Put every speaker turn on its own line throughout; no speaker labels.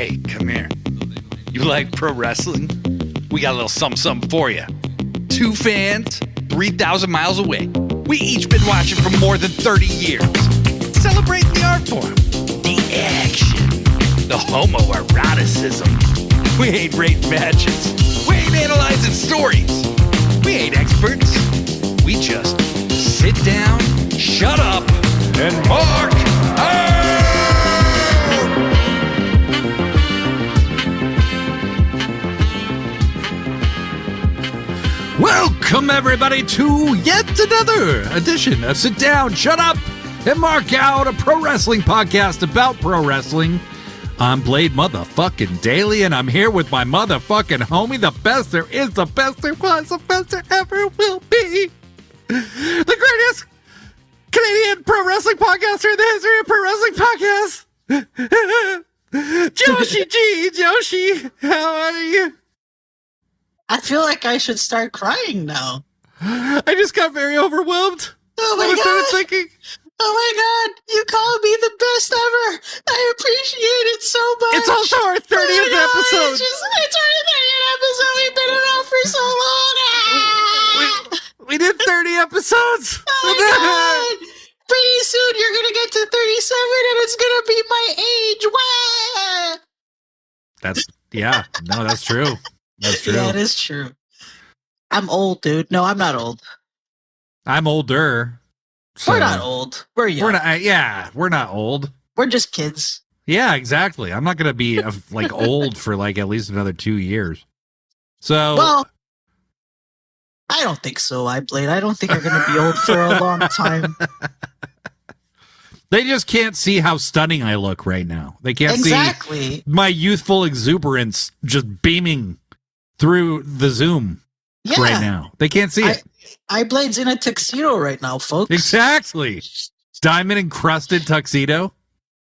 Hey, come here. You like pro wrestling? We got a little something for you. 2 fans, 3,000 miles away. We each been watching for more than 30 years. Celebrate the art form, the action, the homoeroticism. We ain't rating matches. We ain't analyzing stories. We ain't experts. We just sit down, shut up, and mark out! Welcome, everybody, to yet another edition of Sit Down, Shut Up, and Mark Out, a pro wrestling podcast about pro wrestling. I'm Blade motherfucking Daly, and I'm here with my motherfucking homie, the best there is, the best there was, the best there ever will be. The greatest Canadian pro wrestling podcaster in the history of pro wrestling podcasts. Joshi G, Joshi, how are you?
I feel like I should start crying now.
I just got very overwhelmed.
Oh my
I started
god!
thinking,
Oh my god! You called me the best ever! I appreciate it so much!
it's also our 30th episode!
It's our 30th episode! We've been around for so long!
We did 30 episodes!
Oh my god! Pretty soon you're gonna get to 37 and it's gonna be my age! Wow!
That's true. That's true.
Yeah, it is true. I'm old, dude. No, I'm not old.
I'm older. So
We're not old. We're young.
We're not old.
We're just kids.
Yeah, exactly. I'm not going to be like old for like at least another 2 years. So,
Well, I don't think so, Blade. I don't think you're going to be old for a long time.
They just can't see how stunning I look right now. They can't see my youthful exuberance just beaming through the Zoom right now. They can't see it.
Blade's in a tuxedo right now, folks.
Exactly. Diamond encrusted tuxedo.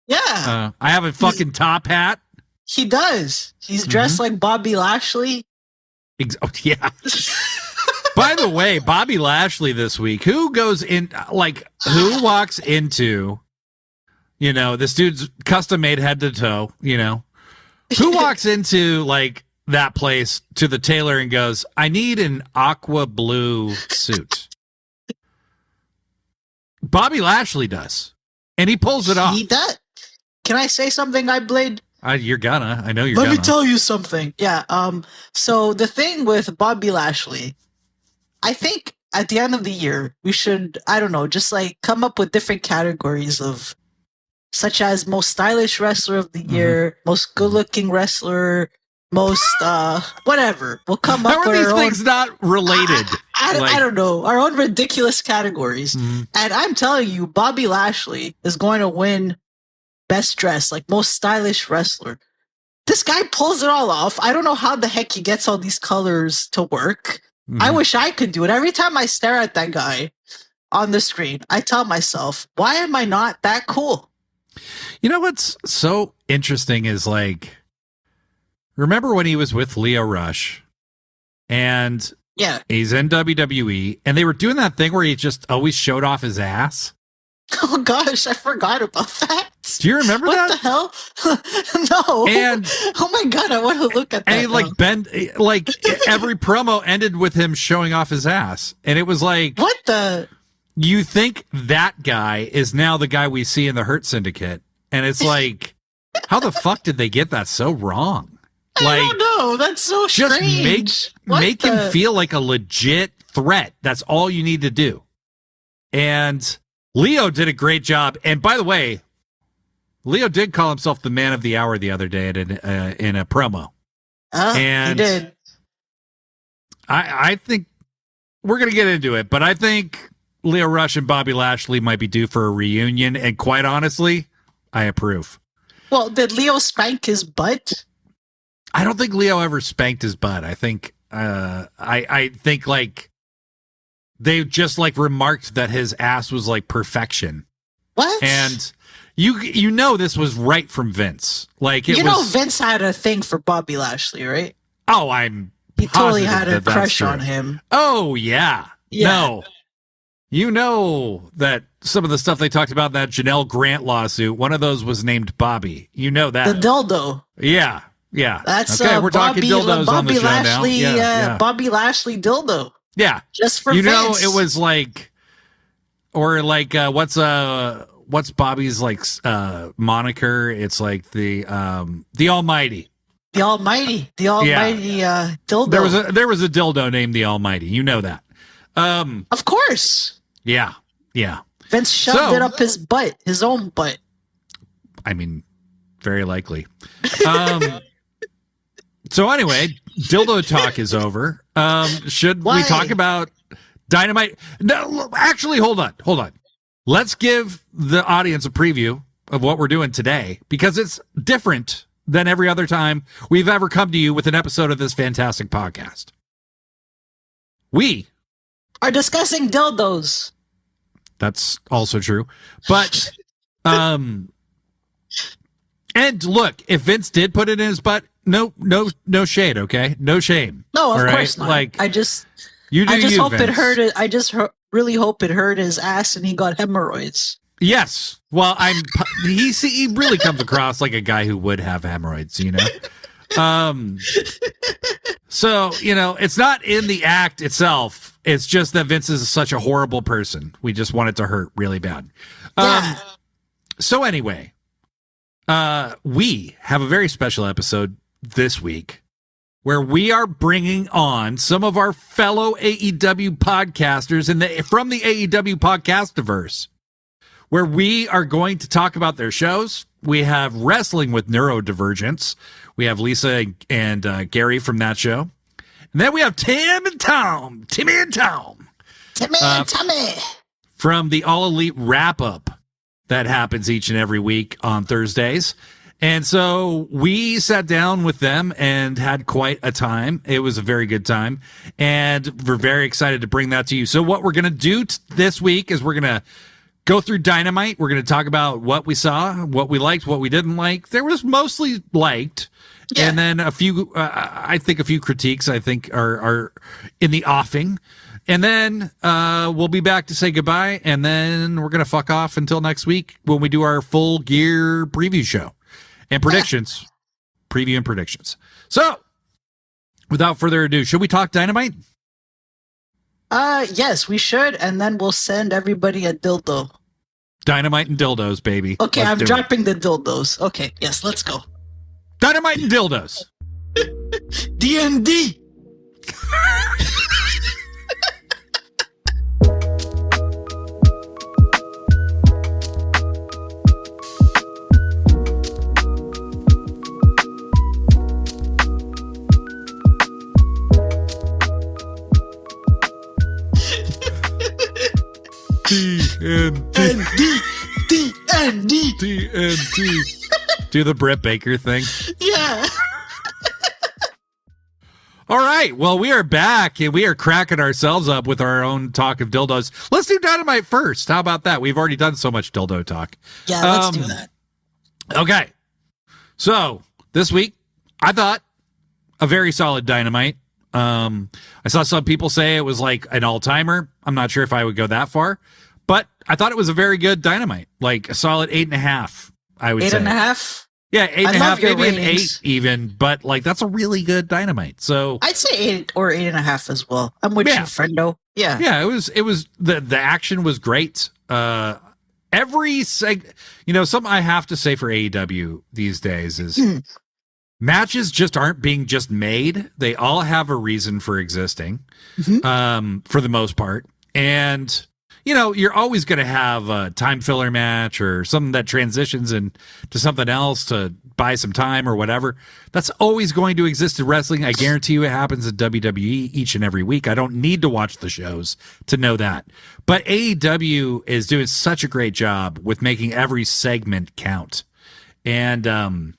Yeah.
I have a fucking top hat.
He does. He's dressed like Bobby Lashley.
Yeah. By the way, Bobby Lashley this week, who walks into, this dude's custom made head to toe, who walks into like that place to the tailor and goes, I need an aqua blue suit. Bobby Lashley does. And he pulls it off.
He does. Can I say something, Blade?
You're gonna. I know you're
gonna.
Let
me tell you something. Yeah. So the thing with Bobby Lashley, I think at the end of the year, we should, I don't know, just like come up with different categories of, such as most stylish wrestler of the year, most good-looking wrestler, most whatever. We'll come up with
these things not related.
I don't know, our own ridiculous categories. And I'm telling you, Bobby Lashley is going to win best dressed, like most stylish wrestler. This guy pulls it all off. I don't know how the heck he gets all these colors to work. I wish I could do it. Every time I stare at that guy on the screen, I tell myself, why am I not that cool?
You know what's so interesting is like, remember when he was with Lio Rush and he's in WWE and they were doing that thing where he just always showed off his ass?
Oh gosh, I forgot about that.
Do you remember that?
What the hell? No. And oh my god, I want to look at that.
And every promo ended with him showing off his ass. And it was like,
what the?
You think that guy is now the guy we see in the Hurt Syndicate. And it's like, how the fuck did they get that so wrong?
I don't know. That's so strange.
Just make him feel like a legit threat. That's all you need to do. And Leo did a great job. And by the way, Leo did call himself the man of the hour the other day in a promo.
And he did.
I think we're going to get into it, but I think Lio Rush and Bobby Lashley might be due for a reunion. And quite honestly, I approve.
Well, did Leo spank his butt?
I don't think Leo ever spanked his butt. I think, I think like they just like remarked that his ass was like perfection.
What?
And you know this was right from Vince. Like
Vince had a thing for Bobby Lashley, right?
Oh,
he totally had a crush on him.
Oh yeah. No. You know that some of the stuff they talked about in that Janelle Grant lawsuit, one of those was named Bobby. You know that.
The dildo.
Yeah. Yeah.
That's
okay. We're talking dildos
Bobby
on the show
Lashley,
now. Yeah.
Bobby Lashley dildo.
Yeah.
Just for
you
Vince.
know, it was like, or like, what's Bobby's like moniker? It's like the Almighty.
The Almighty dildo.
There was a dildo named the Almighty. You know that.
Of course.
Yeah. Yeah.
Vince shoved it up his butt, his own butt.
I mean, very likely. So anyway, dildo talk is over. Should we talk about Dynamite? No, actually, hold on. Let's give the audience a preview of what we're doing today, because it's different than every other time we've ever come to you with an episode of this fantastic podcast. We
are discussing dildos.
That's also true. But, and look, if Vince did put it in his butt, no shade, okay? No shame.
No, of course not.
Like,
I just
hope
Vince. It hurt it. Really hope it hurt his ass and he got hemorrhoids.
Yes. Well, he really comes across like a guy who would have hemorrhoids, you know? So, you know, it's not in the act itself. It's just that Vince is such a horrible person. We just want it to hurt really bad. So anyway, we have a very special episode this week where we are bringing on some of our fellow AEW podcasters from the AEW podcastiverse, where we are going to talk about their shows. We have Wrestling with Neurodivergence. We have Lisa and Gary from that show. And then we have Timmy and Tommy. From the All Elite Wrapup that happens each and every week on Thursdays. And so we sat down with them and had quite a time. It was a very good time. And we're very excited to bring that to you. So what we're going to do this week is we're going to go through Dynamite. We're going to talk about what we saw, what we liked, what we didn't like. There was mostly liked. Yeah. And then a few critiques I think are in the offing. And then we'll be back to say goodbye. And then we're going to fuck off until next week when we do our full gear preview show and predictions, preview and predictions. So without further ado, should we talk Dynamite?
Yes, we should. And then we'll send everybody a dildo.
Dynamite and dildos, baby.
Okay, I'm dropping the dildos. Okay, yes, let's go.
Dynamite and dildos.
D&D.
D&D. Do the Britt Baker thing.
Yeah.
All right. Well, we are back and we are cracking ourselves up with our own talk of dildos. Let's do Dynamite first. How about that? We've already done so much dildo talk.
Yeah, let's do that.
Okay. So this week, I thought a very solid Dynamite. I saw some people say it was like an all-timer. I'm not sure if I would go that far, but I thought it was a very good Dynamite, like a solid 8.5. I would say
8.5.
Yeah, 8.5, maybe an 8 even, but like that's a really good Dynamite. So
I'd say 8 or 8.5 as well. I'm with you, friendo. Yeah,
yeah. It was the action was great. Every something I have to say for AEW these days is matches just aren't being just made. They all have a reason for existing, for the most part, and. You're always going to have a time filler match or something that transitions into something else to buy some time or whatever. That's always going to exist in wrestling. I guarantee you it happens in WWE each and every week. I don't need to watch the shows to know that. But AEW is doing such a great job with making every segment count. And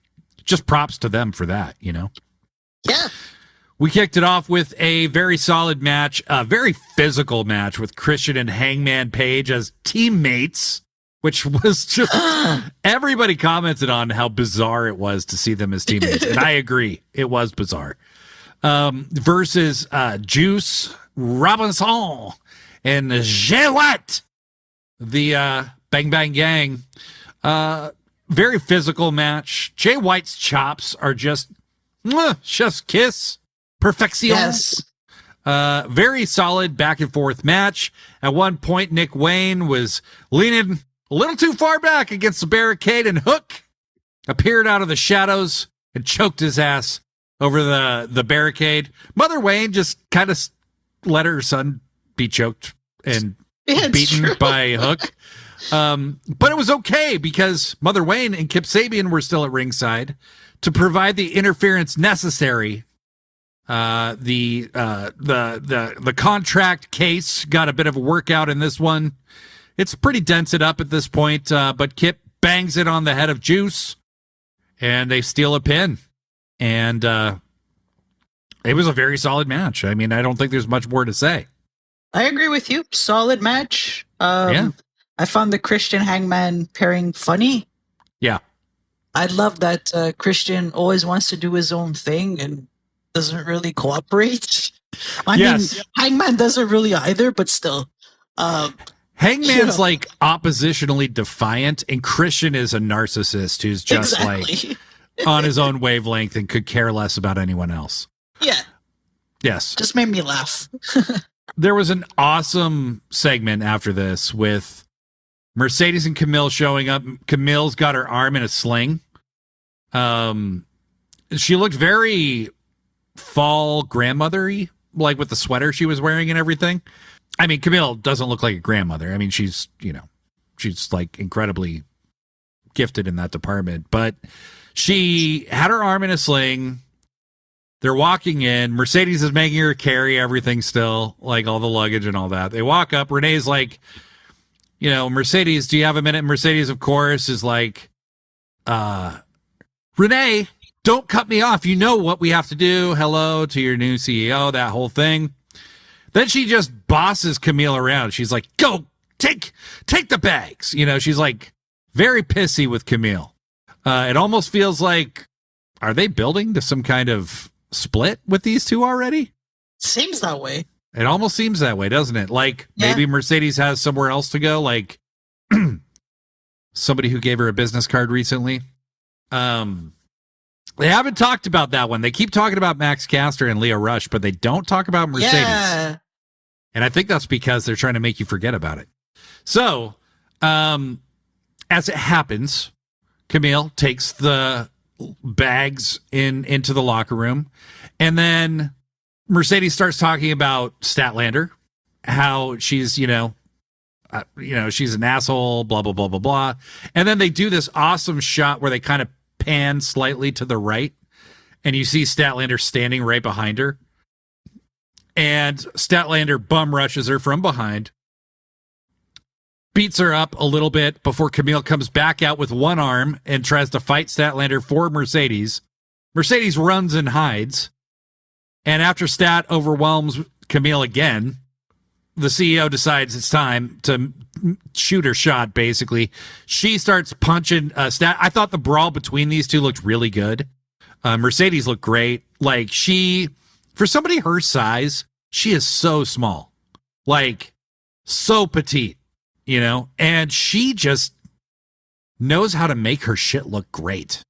just props to them for that, Yeah. We kicked it off with a very solid match, a very physical match with Christian and Hangman Page as teammates, which was just everybody commented on how bizarre it was to see them as teammates. And I agree. It was bizarre. Versus Juice Robinson and Jay White, the Bang Bang Gang. Very physical match. Jay White's chops are just chef's kiss. Perfection.
Yes.
Very solid back and forth match. At one point, Nick Wayne was leaning a little too far back against the barricade, and Hook appeared out of the shadows and choked his ass over the barricade. Mother Wayne just kind of let her son be choked and beaten by Hook. But it was okay because Mother Wayne and Kip Sabian were still at ringside to provide the interference necessary. The contract case got a bit of a workout in this one. It's pretty dented up at this point, but Kip bangs it on the head of Juice, and they steal a pin. And it was a very solid match. I mean, I don't think there's much more to say.
I agree with you. Solid match. Yeah. I found the Christian Hangman pairing funny.
Yeah.
I love that Christian always wants to do his own thing and doesn't really cooperate. I mean, Hangman doesn't really either, but still.
Hangman's like oppositionally defiant, and Christian is a narcissist who's just like on his own wavelength and could care less about anyone else.
Yeah.
Yes.
Just made me laugh.
There was an awesome segment after this with Mercedes and Camille showing up. Camille's got her arm in a sling. She looked very fall grandmother-y, like with the sweater she was wearing and everything. I mean, Camille doesn't look like a grandmother. I mean, she's like incredibly gifted in that department, but she had her arm in a sling. They're walking in. Mercedes is making her carry everything still, like all the luggage and all that. They walk up. Renee's like, Mercedes, do you have a minute? Mercedes, of course, is like, Renee, don't cut me off. You know what we have to do. Hello to your new CEO, that whole thing. Then she just bosses Camille around. She's like, go, take the bags. She's like very pissy with Camille. It almost feels like, are they building to some kind of split with these two already?
Seems that way.
It almost seems that way, doesn't it? Like maybe Mercedes has somewhere else to go, like somebody who gave her a business card recently. They haven't talked about that one. They keep talking about Max Caster and Leo Rush, but they don't talk about Mercedes. Yeah. And I think that's because they're trying to make you forget about it. So, as it happens, Camille takes the bags into the locker room, and then Mercedes starts talking about Statlander, how she's, she's an asshole, blah, blah, blah, blah, blah. And then they do this awesome shot where they kind of pan slightly to the right, and you see Statlander standing right behind her. And Statlander bum rushes her from behind, beats her up a little bit before Camille comes back out with one arm and tries to fight Statlander for Mercedes. Mercedes runs and hides. And after Stat overwhelms Camille again, the CEO decides it's time to shoot her shot, basically. She starts punching Stat. I thought the brawl between these two looked really good. Mercedes looked great. Like, for somebody her size, she is so small. Like, so petite, and she just knows how to make her shit look great.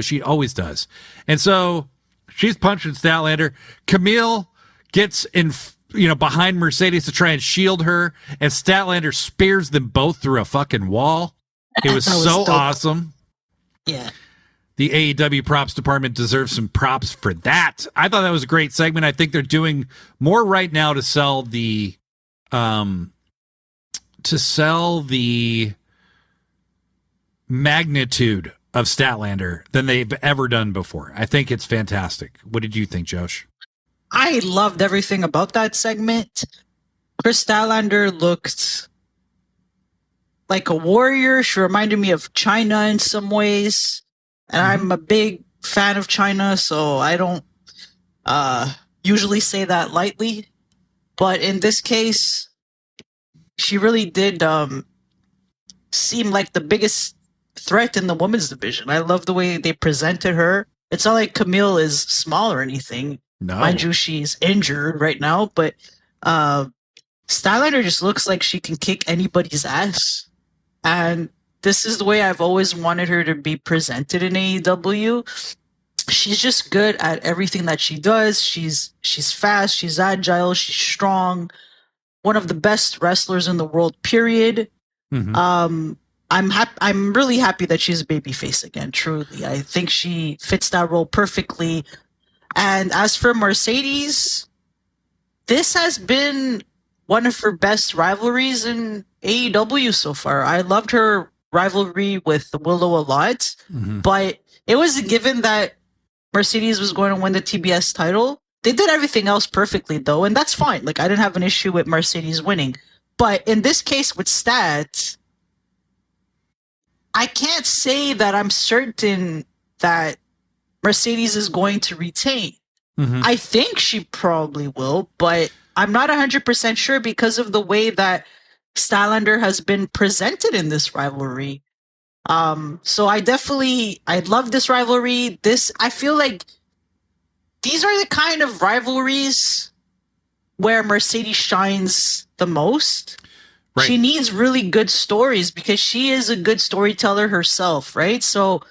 She always does. And so she's punching Statlander. Camille gets in, behind Mercedes to try and shield her, and Statlander spears them both through a fucking wall. It was so awesome.
Yeah.
The AEW props department deserves some props for that. I thought that was a great segment. I think they're doing more right now to sell the magnitude of Statlander than they've ever done before. I think it's fantastic. What did you think, Josh?
I loved everything about that segment. Chris Statlander looked like a warrior. She reminded me of China in some ways. And I'm a big fan of China, so I don't usually say that lightly. But in this case, she really did seem like the biggest threat in the women's division. I love the way they presented her. It's not like Camille is small or anything.
No.
Mind you, she's injured right now, but Stylander just looks like she can kick anybody's ass. And this is the way I've always wanted her to be presented in AEW. She's just good at everything that she does. She's fast, she's agile, she's strong. One of the best wrestlers in the world, period. I'm really happy that she's a babyface again, truly. I think she fits that role perfectly. And as for Mercedes, this has been one of her best rivalries in AEW so far. I loved her rivalry with Willow a lot, but it was a given that Mercedes was going to win the TBS title. They did everything else perfectly, though, and that's fine. Like, I didn't have an issue with Mercedes winning. But in this case with Stats, I can't say that I'm certain that Mercedes is going to retain. I think she probably will, but I'm not 100% sure because of the way that Stylander has been presented in this rivalry. So I love this rivalry. I feel like these are the kind of rivalries where Mercedes shines the most. Right. She needs really good stories because she is a good storyteller herself, right? So,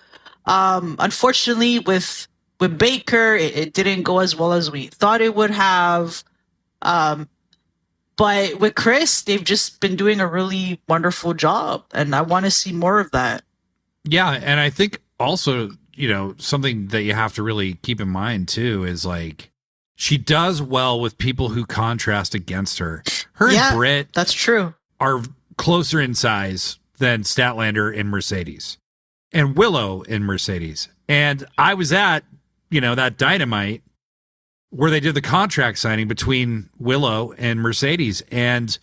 unfortunately, with Baker, it didn't go as well as we thought it would have. But with Chris, they've just been doing a really wonderful job, and I want to see more of that.
Yeah, and I think also, something that you have to really keep in mind too is like she does well with people who contrast against her. And Britt,
that's true,
are closer in size than Statlander and Mercedes, and Willow and Mercedes. And I was at that Dynamite where they did the contract signing between Willow and Mercedes, and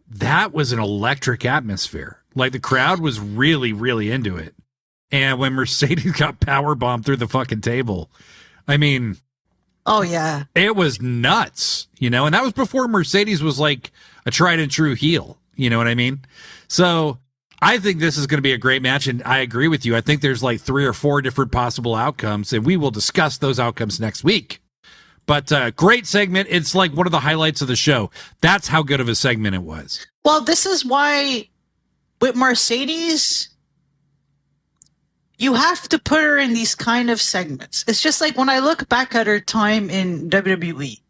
that was an electric atmosphere. Like, the crowd was really, really into it. And when Mercedes got powerbombed through the fucking table, I mean,
oh yeah,
it was nuts, and that was before Mercedes was like a tried and true heel. You know what I mean? So I think this is going to be a great match, and I agree with you. I think there's like 3 or 4 different possible outcomes, and we will discuss those outcomes next week. But great segment. It's like one of the highlights of the show. That's how good of a segment it was.
Well, this is why with Mercedes, you have to put her in these kind of segments. It's just like when I look back at her time in WWE,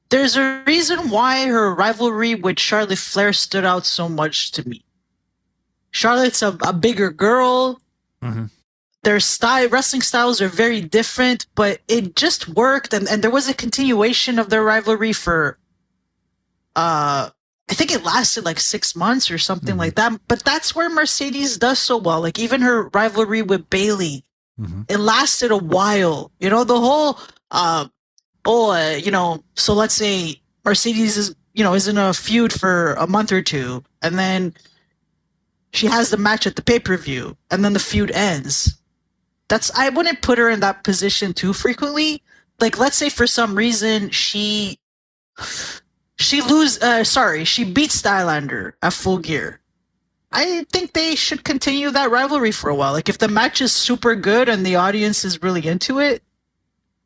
there's a reason why her rivalry with Charlotte Flair stood out so much to me. Charlotte's a bigger girl. Their wrestling styles are very different, but it just worked. And there was a continuation of their rivalry for, I think it lasted like 6 months or something like that. But that's where Mercedes does so well. Like, even her rivalry with Bayley, it lasted a while. The whole, so let's say Mercedes is in a feud for a month or two, and then she has the match at the pay-per-view, and then the feud ends. I wouldn't put her in that position too frequently. Like, let's say for some reason she beats Stylander at Full Gear. I think they should continue that rivalry for a while. Like, if the match is super good and the audience is really into it,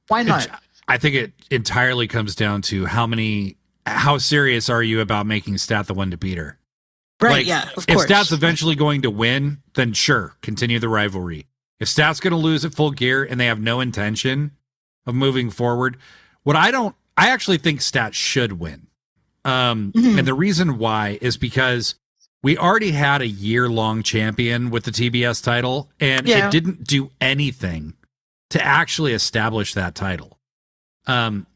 why not?
I think it entirely comes down to how serious are you about making Stat the one to beat her?
Right,
like,
yeah, of course.
If Stat's eventually going to win, then sure, continue the rivalry. If Stat's going to lose at Full Gear and they have no intention of moving forward, I actually think Stat should win. And the reason why is because we already had a year-long champion with the TBS title, and it didn't do anything to actually establish that title.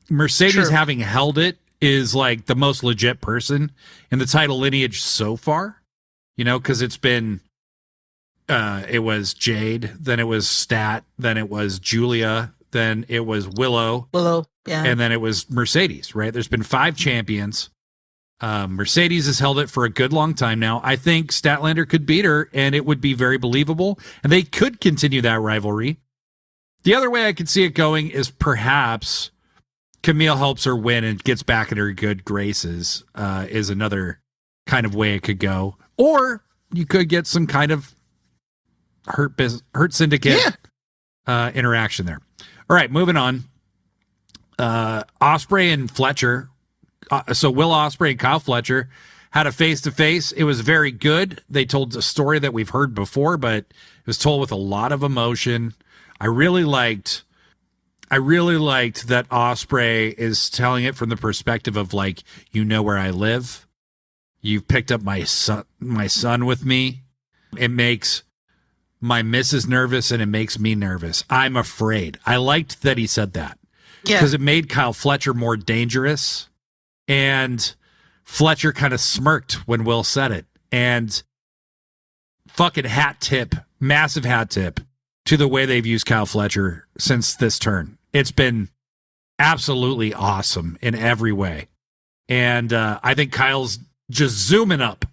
Mercedes having held it is like the most legit person in the title lineage so far, because it's been, it was Jade, then it was Stat, then it was Julia, then it was Willow, and then it was Mercedes, right? There's been 5 champions. Mercedes has held it for a good long time now. I think Statlander could beat her, and it would be very believable, and they could continue that rivalry. The other way I could see it going is perhaps Camille helps her win and gets back in her good graces, is another kind of way it could go. Or you could get some kind of Hurt Syndicate interaction there. All right, moving on. Osprey and Fletcher So Will Ospreay and Kyle Fletcher had a face-to-face. It was very good. They told a story that we've heard before, but it was told with a lot of emotion. I really liked that Ospreay is telling it from the perspective of like, you know where I live. You've picked up my son with me. It makes my missus nervous and it makes me nervous. I'm afraid. I liked that he said that. Yeah. Because it made Kyle Fletcher more dangerous. And Fletcher kind of smirked when Will said it. And fucking massive hat tip to the way they've used Kyle Fletcher since this turn. It's been absolutely awesome in every way. And I think Kyle's just zooming up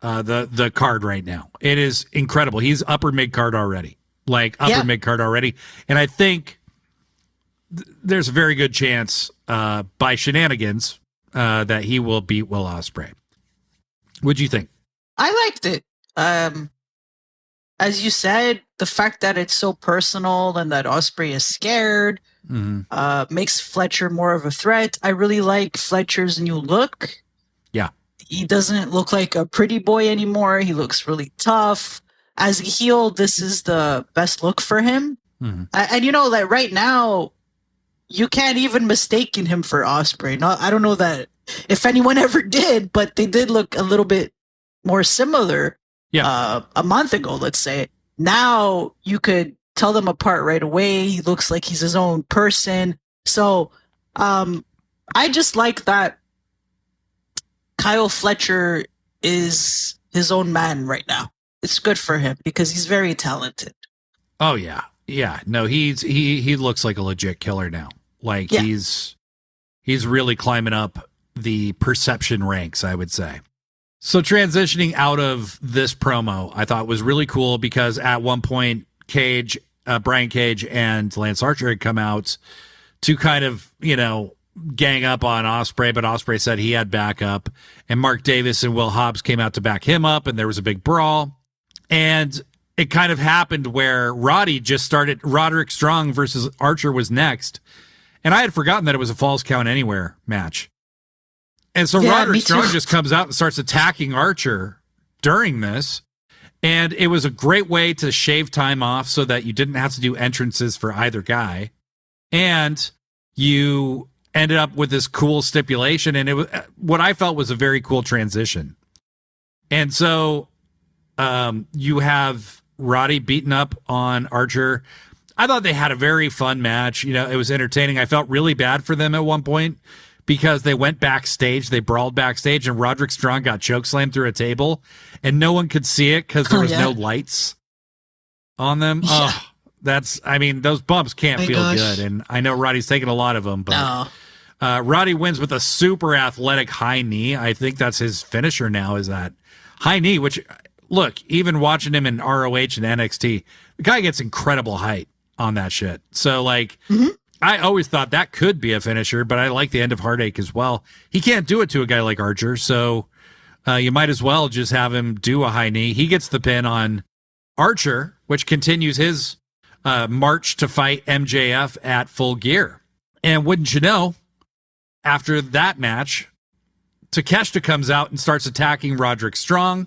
the card right now. It is incredible. He's upper mid card already. Mid card already. And I think there's a very good chance by shenanigans that he will beat Will Ospreay. What'd you think?
I liked it. As you said, the fact that it's so personal and that Ospreay is scared makes Fletcher more of a threat. I really like Fletcher's new look.
Yeah.
He doesn't look like a pretty boy anymore. He looks really tough. As a heel, this is the best look for him. Mm-hmm. And you know, like right now, you can't even mistake him for Ospreay. No, I don't know that if anyone ever did, but they did look a little bit more similar. Yeah. A month ago, let's say. Now you could tell them apart right away. He looks like he's his own person. So I just like that Kyle Fletcher is his own man right now. It's good for him because he's very talented.
Oh yeah. Yeah. No, he looks like a legit killer now. Like he's really climbing up the perception ranks, I would say. So transitioning out of this promo, I thought was really cool because at one point, Brian Cage and Lance Archer had come out to kind of, gang up on Ospreay, but Ospreay said he had backup. And Mark Davis and Will Hobbs came out to back him up, and there was a big brawl. And it kind of happened where Roderick Strong versus Archer was next. And I had forgotten that it was a Falls Count Anywhere match. And so Roderick Strong just comes out and starts attacking Archer during this. And it was a great way to shave time off so that you didn't have to do entrances for either guy. And you ended up with this cool stipulation. And it was what I felt was a very cool transition. And so you have Roddy beating up on Archer. I thought they had a very fun match. It was entertaining. I felt really bad for them at one point because they went backstage, they brawled backstage, and Roderick Strong got chokeslammed through a table, and no one could see it because there was no lights on them. Yeah. Oh, those bumps can't feel good, and I know Roddy's taking a lot of them, but Roddy wins with a super athletic high knee. I think that's his finisher now, is that high knee, which, look, even watching him in ROH and NXT, the guy gets incredible height on that shit. So, I always thought that could be a finisher, but I like the end of Heartache as well. He can't do it to a guy like Archer, so you might as well just have him do a high knee. He gets the pin on Archer, which continues his march to fight MJF at Full Gear. And wouldn't you know, after that match, Takeshita comes out and starts attacking Roderick Strong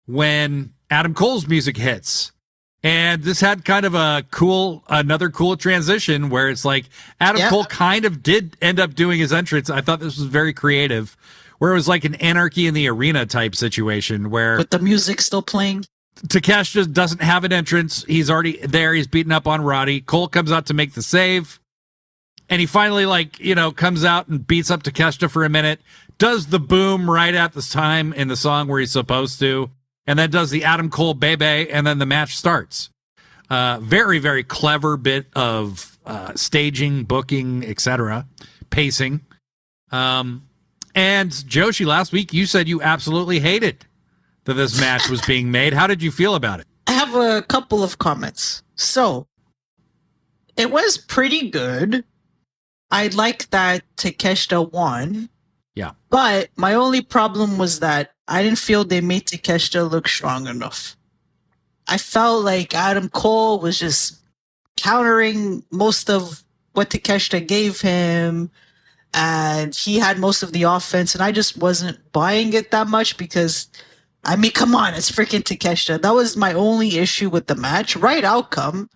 when Adam Cole's music hits. And this had kind of another cool transition where it's like Adam Cole kind of did end up doing his entrance. I thought this was very creative, where it was like an Anarchy in the Arena type situation where
with the music still playing.
Takeshita doesn't have an entrance. He's already there. He's beating up on Roddy. Cole comes out to make the save. And he finally comes out and beats up Takeshita for a minute, does the boom right at this time in the song where he's supposed to. And then does the Adam Cole Bebe, and then the match starts. Very, very clever bit of staging, booking, etc., pacing. And Joshi, last week you said you absolutely hated that this match was being made. How did you feel about it?
I have a couple of comments. So, it was pretty good. I like that Takeshita won.
Yeah.
But my only problem was that I didn't feel they made Takeshita look strong enough. I felt like Adam Cole was just countering most of what Takeshita gave him. and he had most of the offense, and I just wasn't buying it that much because, I mean, come on, it's freaking Takeshita. That was my only issue with the match. Right outcome.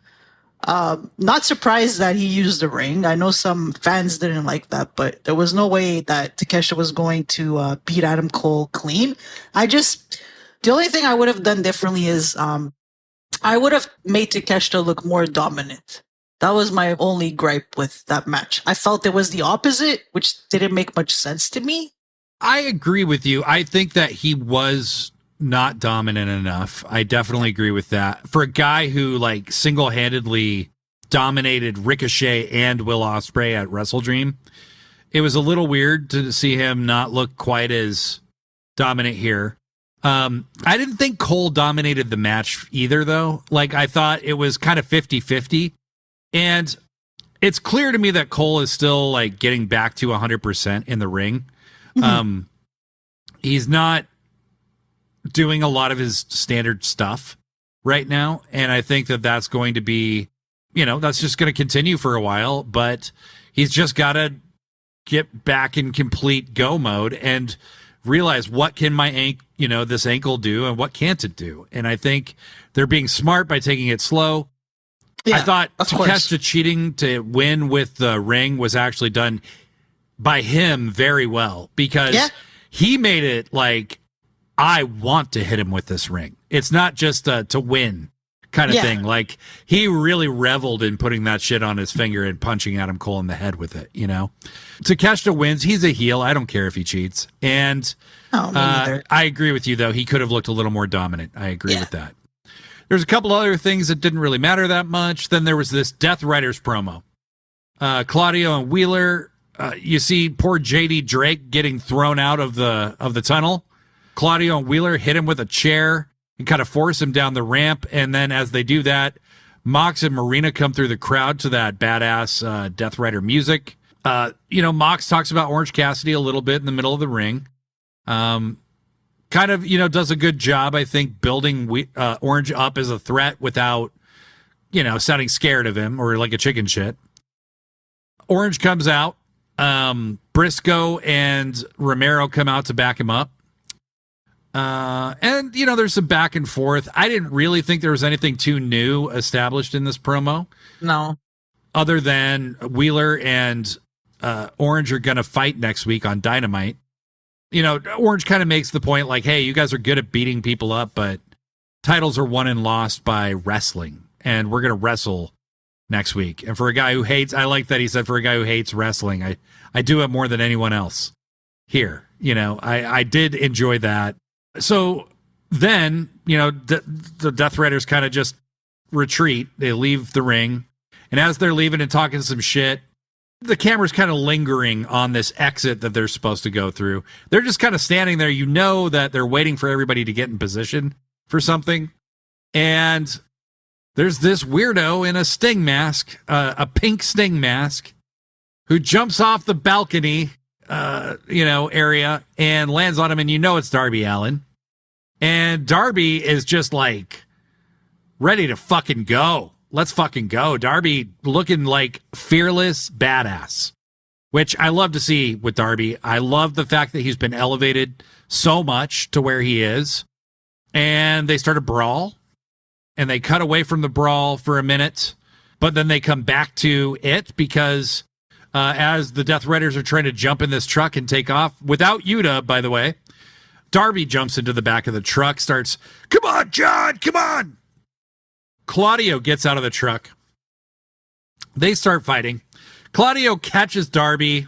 Not surprised that he used the ring. I know some fans didn't like that, but there was no way that Takeshita was going to beat Adam Cole clean. The only thing I would have done differently is I would have made Takeshita look more dominant. That was my only gripe with that match. I felt it was the opposite, which didn't make much sense to me.
I agree with you. I think that he was not dominant enough. I definitely agree with that. For a guy who like single-handedly dominated Ricochet and Will Ospreay at Wrestle Dream, it was a little weird to see him not look quite as dominant here. I didn't think Cole dominated the match either, though. Like, I thought it was kind of 50-50. And it's clear to me that Cole is still like getting back to 100% in the ring. Mm-hmm. He's not doing a lot of his standard stuff right now. And I think that that's going to be, that's just going to continue for a while, but he's just got to get back in complete go mode and realize what can my this ankle do and what can't it do. And I think they're being smart by taking it slow. Yeah, I thought Takeshita cheating to win with the ring was actually done by him very well, because he made it like, I want to hit him with this ring. It's not just to win kind of thing. Like, he really reveled in putting that shit on his finger and punching Adam Cole in the head with it, Takeshita wins. He's a heel. I don't care if he cheats. And I agree with you, though. He could have looked a little more dominant. I agree with that. There's a couple other things that didn't really matter that much. Then there was this Death Riders promo. Claudio and Wheeler, you see poor JD Drake getting thrown out of the tunnel. Claudio and Wheeler hit him with a chair and kind of force him down the ramp. And then as they do that, Mox and Marina come through the crowd to that badass Death Rider music. Mox talks about Orange Cassidy a little bit in the middle of the ring. Kind of, does a good job, I think, building Orange up as a threat without, sounding scared of him or like a chicken shit. Orange comes out. Briscoe and Romero come out to back him up. And there's some back and forth. I didn't really think there was anything too new established in this promo.
No.
Other than Wheeler and Orange are going to fight next week on Dynamite. Orange kind of makes the point like, hey, you guys are good at beating people up, but titles are won and lost by wrestling, and we're going to wrestle next week. And for a guy who hates, I like that he said, for a guy who hates wrestling, I do it more than anyone else here. I did enjoy that. So then, the Death Riders kind of just retreat. They leave the ring. And as they're leaving and talking some shit, the camera's kind of lingering on this exit that they're supposed to go through. They're just kind of standing there. That they're waiting for everybody to get in position for something. And there's this weirdo in a Sting mask, a pink Sting mask, who jumps off the balcony, area and lands on him. And it's Darby Allin. And Darby is just like ready to fucking go. Let's fucking go. Darby looking like fearless badass, which I love to see with Darby. I love the fact that he's been elevated so much to where he is. And they start a brawl, and they cut away from the brawl for a minute, but then they come back to it because as the Death Riders are trying to jump in this truck and take off, without Yuta, by the way, Darby jumps into the back of the truck, starts, "Come on, John, come on!" Claudio gets out of the truck. They start fighting. Claudio catches Darby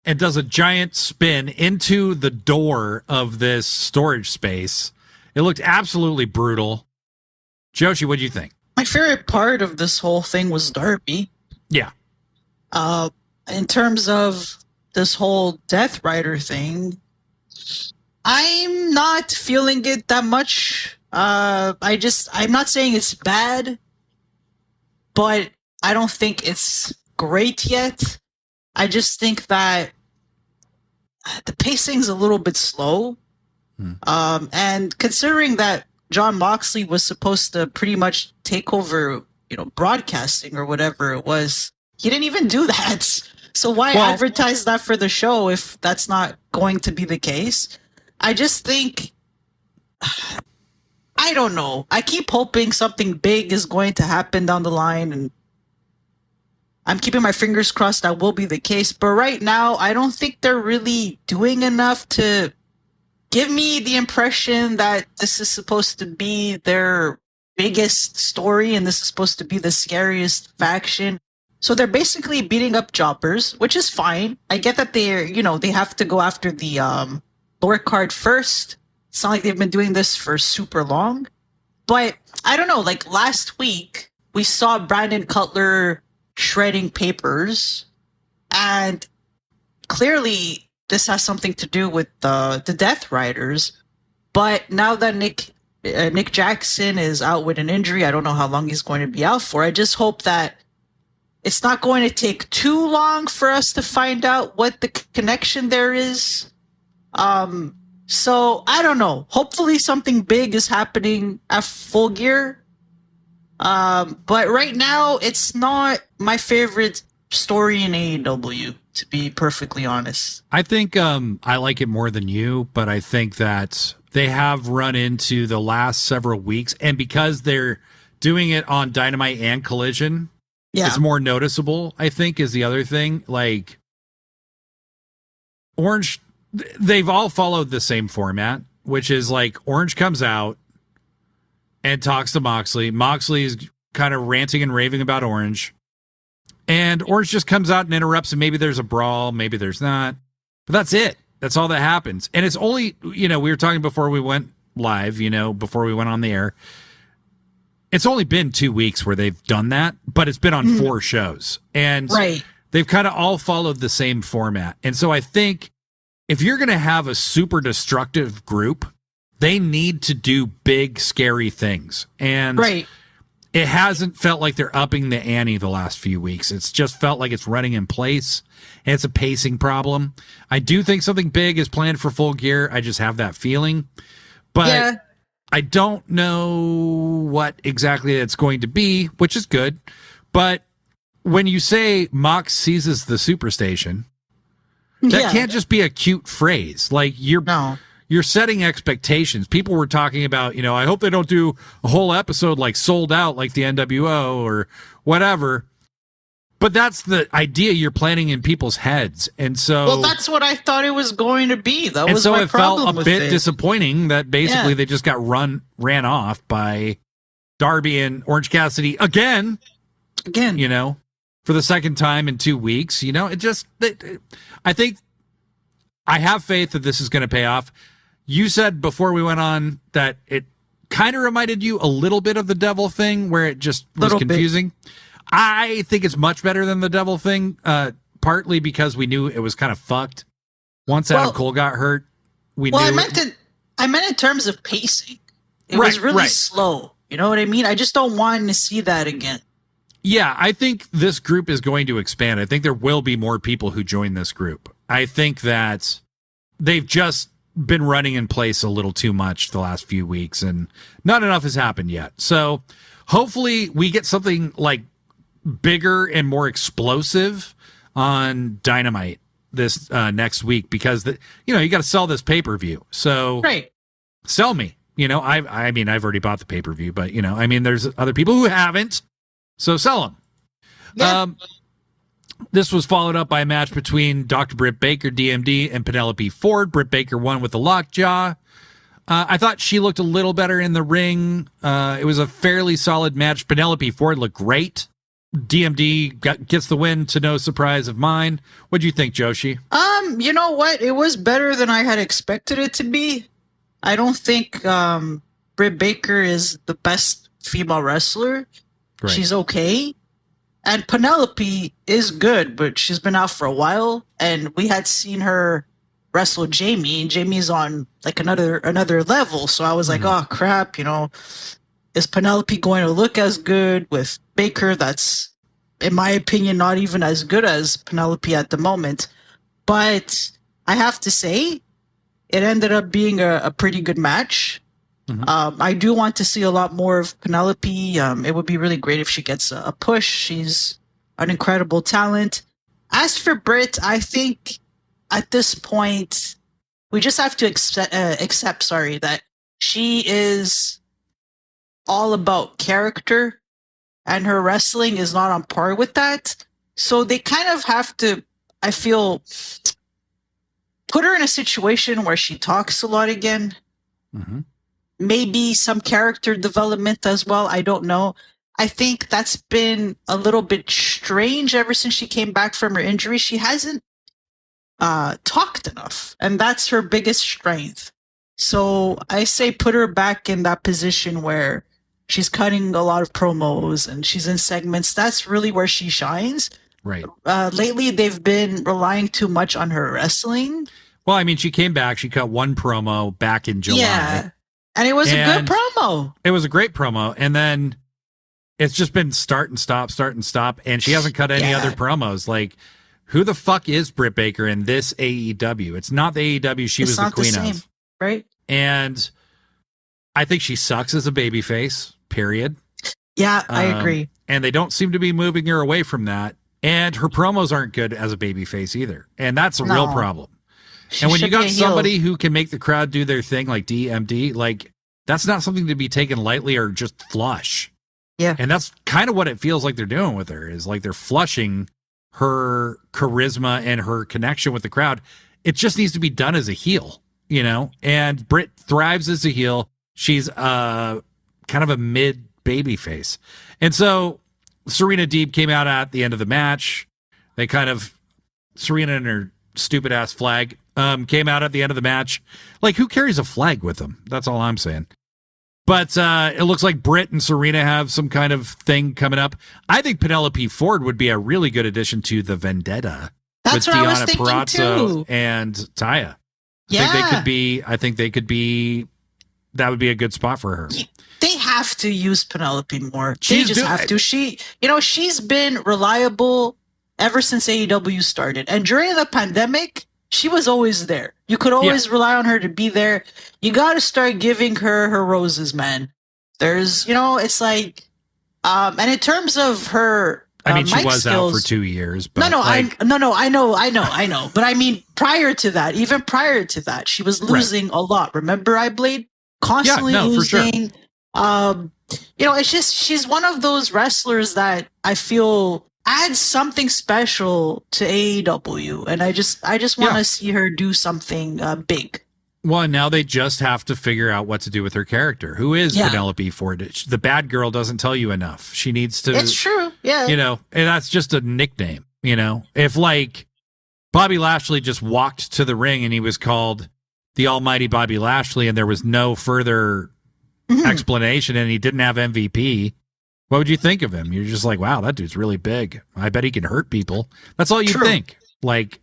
and does a giant spin into the door of this storage space. It looked absolutely brutal. Joshi, what'd you think?
My favorite part of this whole thing was Darby.
Yeah.
In terms of this whole Death Rider thing, I'm not feeling it that much. I'm not saying it's bad, but I don't think it's great yet. I just think that the pacing's a little bit slow. And considering that Jon Moxley was supposed to pretty much take over, broadcasting or whatever it was, He didn't even do that. So why advertise that for the show if that's not going to be the case? I just think, I don't know. I keep hoping something big is going to happen down the line, and I'm keeping my fingers crossed that will be the case. But right now, I don't think they're really doing enough to give me the impression that this is supposed to be their biggest story and this is supposed to be the scariest faction. So they're basically beating up jobbers, which is fine. I get that they have to go after the lower card first. It's not like they've been doing this for super long. But I don't know, like last week, we saw Brandon Cutler shredding papers, and clearly this has something to do with the Death Riders. But now that Nick Jackson is out with an injury, I don't know how long he's going to be out for. I just hope that it's not going to take too long for us to find out what the connection there is. So I don't know. Hopefully something big is happening at Full Gear. But right now, it's not my favorite story in AEW, to be perfectly honest.
I think I like it more than you, but I think that they have run into the last several weeks, and because they're doing it on Dynamite and Collision, it's more noticeable, I think, is the other thing. Like, Orange, they've all followed the same format, which is like Orange comes out and talks to Moxley. Moxley is kind of ranting and raving about Orange. And Orange just comes out and interrupts, and maybe there's a brawl, maybe there's not. But that's it. That's all that happens. And it's only, we were talking before we went live, before we went on the air. It's only been 2 weeks where they've done that, but it's been on 4 shows. And they've kind of all followed the same format. And so I think if you're going to have a super destructive group, they need to do big, scary things. And it hasn't felt like they're upping the ante the last few weeks. It's just felt like it's running in place, and it's a pacing problem. I do think something big is planned for Full Gear. I just have that feeling. But I don't know what exactly it's going to be, which is good. But when you say Mox seizes the Superstation, that can't just be a cute phrase. Like, you're setting expectations. People were talking about, I hope they don't do a whole episode like Sold Out, like the NWO or whatever. But that's the idea you're planting in people's heads. And so,
well, that's what I thought it was going to be. That was my problem with it. And so it felt a bit
disappointing that basically they just got ran off by Darby and Orange Cassidy again, for the second time in 2 weeks. I think I have faith that this is going to pay off. You said before we went on that it kind of reminded you a little bit of the Devil thing, where it just was confusing. I think it's much better than the Devil thing, partly because we knew it was kind of fucked. Once Adam Cole got hurt, we knew.
I meant in terms of pacing. It was really slow. You know what I mean? I just don't want to see that again.
Yeah, I think this group is going to expand. I think there will be more people who join this group. I think that they've just been running in place a little too much the last few weeks, and not enough has happened yet. So hopefully we get something like bigger and more explosive on Dynamite this next week, because you got to sell this pay-per-view. So sell me. I've already bought the pay-per-view, but there's other people who haven't. So sell them.
Yeah.
This was followed up by a match between Dr. Britt Baker, DMD, and Penelope Ford. Britt Baker won with the lockjaw. I thought she looked a little better in the ring. It was a fairly solid match. Penelope Ford looked great. DMD gets the win, to no surprise of mine. What do you think, Joshi?
You know what? It was better than I had expected it to be. I don't think Britt Baker is the best female wrestler. Right. She's okay. And Penelope is good, but she's been out for a while. And we had seen her wrestle Jamie, and Jamie's on like another level. So I was like, oh crap, is Penelope going to look as good with Baker? That's, in my opinion, not even as good as Penelope at the moment. But I have to say, it ended up being a pretty good match. I do want to see a lot more of Penelope. It would be really great if she gets a push. She's an incredible talent. As for Britt, I think at this point, we just have to accept, that she is all about character, and her wrestling is not on par with that. So they kind of have to, I feel, put her in a situation where she talks a lot again.
Mm-hmm.
Maybe some character development as well. I don't know. I think that's been a little bit strange ever since she came back from her injury. She hasn't talked enough, and that's her biggest strength. So I say put her back in that position where she's cutting a lot of promos and she's in segments. That's really where she shines.
Right.
Lately, they've been relying too much on her wrestling.
Well, I mean, she came back. She cut one promo back in July.
Yeah, and it was a good promo.
It was a great promo. And then it's just been start and stop. And she hasn't cut any other promos. Like, who the fuck is Britt Baker in this AEW? It's not the AEW she was the queen of.
Right?
And I think she sucks as a babyface, period.
Yeah, I agree.
And they don't seem to be moving her away from that. And her promos aren't good as a babyface either. And that's a real problem. And when you got somebody who can make the crowd do their thing like DMD, like, that's not something to be taken lightly or just flush.
Yeah.
And that's kind of what it feels like they're doing with her, is like they're flushing her charisma and her connection with the crowd. It just needs to be done as a heel, you know? And Britt thrives as a heel. She's kind of a mid baby face. And so Serena Deeb came out at the end of the match. They kind of, Serena and her stupid ass flag came out at the end of the match. Like, who carries a flag with them? That's all I'm saying. But it looks like Britt and Serena have some kind of thing coming up. I think Penelope Ford would be a really good addition to the Vendetta.
That's
with
what
Deonna
I was thinking
Purrazzo
too.
And Taya.
Yeah.
I think they could be, that would be a good spot for her.
They have to use Penelope more. They just have to. She's been reliable ever since AEW started. And during the pandemic, she was always there. You could always rely on her to be there. You got to start giving her roses, man. There's, it's like, and in terms of her,
I mean, she was
skills,
out for 2 years. But
I know. But I mean, prior to that, she was losing a lot. Remember, I Blade constantly losing.
For sure.
It's just, she's one of those wrestlers that I feel adds something special to AEW, and I just want to see her do something big.
Well, now they just have to figure out what to do with her character. Who is Penelope Ford? The bad girl doesn't tell you enough. She needs to.
It's true, yeah.
And that's just a nickname. If like Bobby Lashley just walked to the ring and he was called the Almighty Bobby Lashley, and there was no further explanation, and he didn't have MVP. What would you think of him? You're just like, wow, that dude's really big. I bet he can hurt people. That's all you think. Like,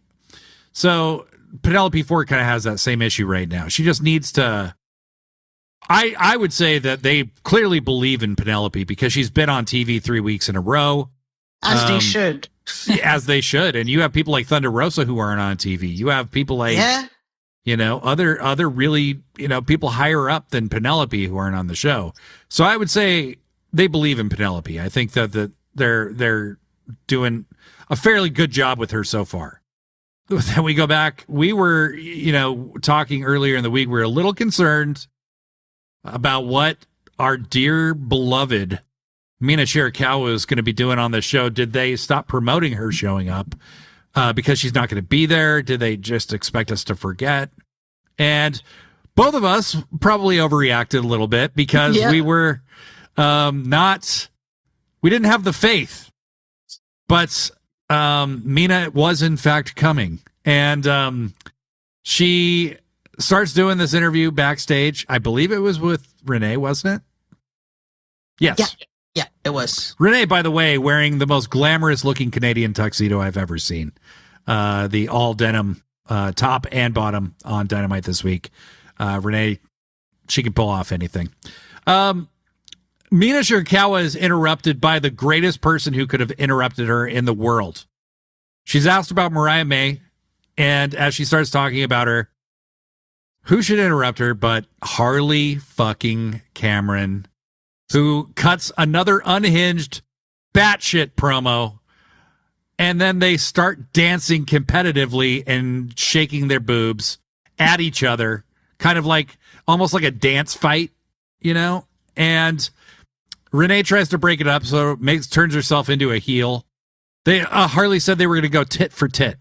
so Penelope Ford kind of has that same issue right now. She just needs to. I would say that they clearly believe in Penelope because she's been on TV 3 weeks in a row.
As they should.
As they should. And you have people like Thunder Rosa who aren't on TV. You have people like, other really, people higher up than Penelope who aren't on the show. So I would say they believe in Penelope. I think that they're doing a fairly good job with her so far. Then we go back. We were, talking earlier in the week. We were a little concerned about what our dear beloved Mina Shirakawa is going to be doing on this show. Did they stop promoting her showing up because she's not going to be there? Did they just expect us to forget? And both of us probably overreacted a little bit because we were we didn't have the faith, but Mina was in fact coming, and she starts doing this interview backstage. I believe it was with Renee, wasn't it? Yes.
Yeah, it was.
Renee, by the way, wearing the most glamorous looking Canadian tuxedo I've ever seen. The all denim top and bottom on Dynamite this week. Renee, she can pull off anything. Mina Shirakawa is interrupted by the greatest person who could have interrupted her in the world. She's asked about Mariah May, and as she starts talking about her, who should interrupt her but Harley fucking Cameron, who cuts another unhinged batshit promo and then they start dancing competitively and shaking their boobs at each other, kind of like almost like a dance fight, and Renee tries to break it up, so turns herself into a heel. Harley said they were going to go tit for tit,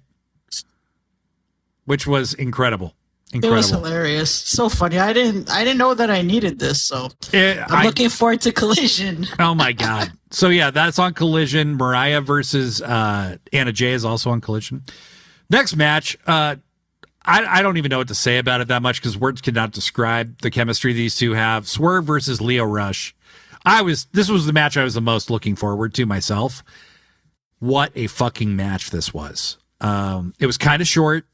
which was incredible.
It was hilarious. So funny. I didn't know that I needed this, so I'm looking forward to Collision.
Oh my God. So yeah, that's on Collision. Mariah versus Anna Jay is also on Collision. Next match, I don't even know what to say about it that much because words cannot describe the chemistry these two have. Swerve versus Lio Rush. This was the match I was the most looking forward to myself. What a fucking match this was. It was kind of short.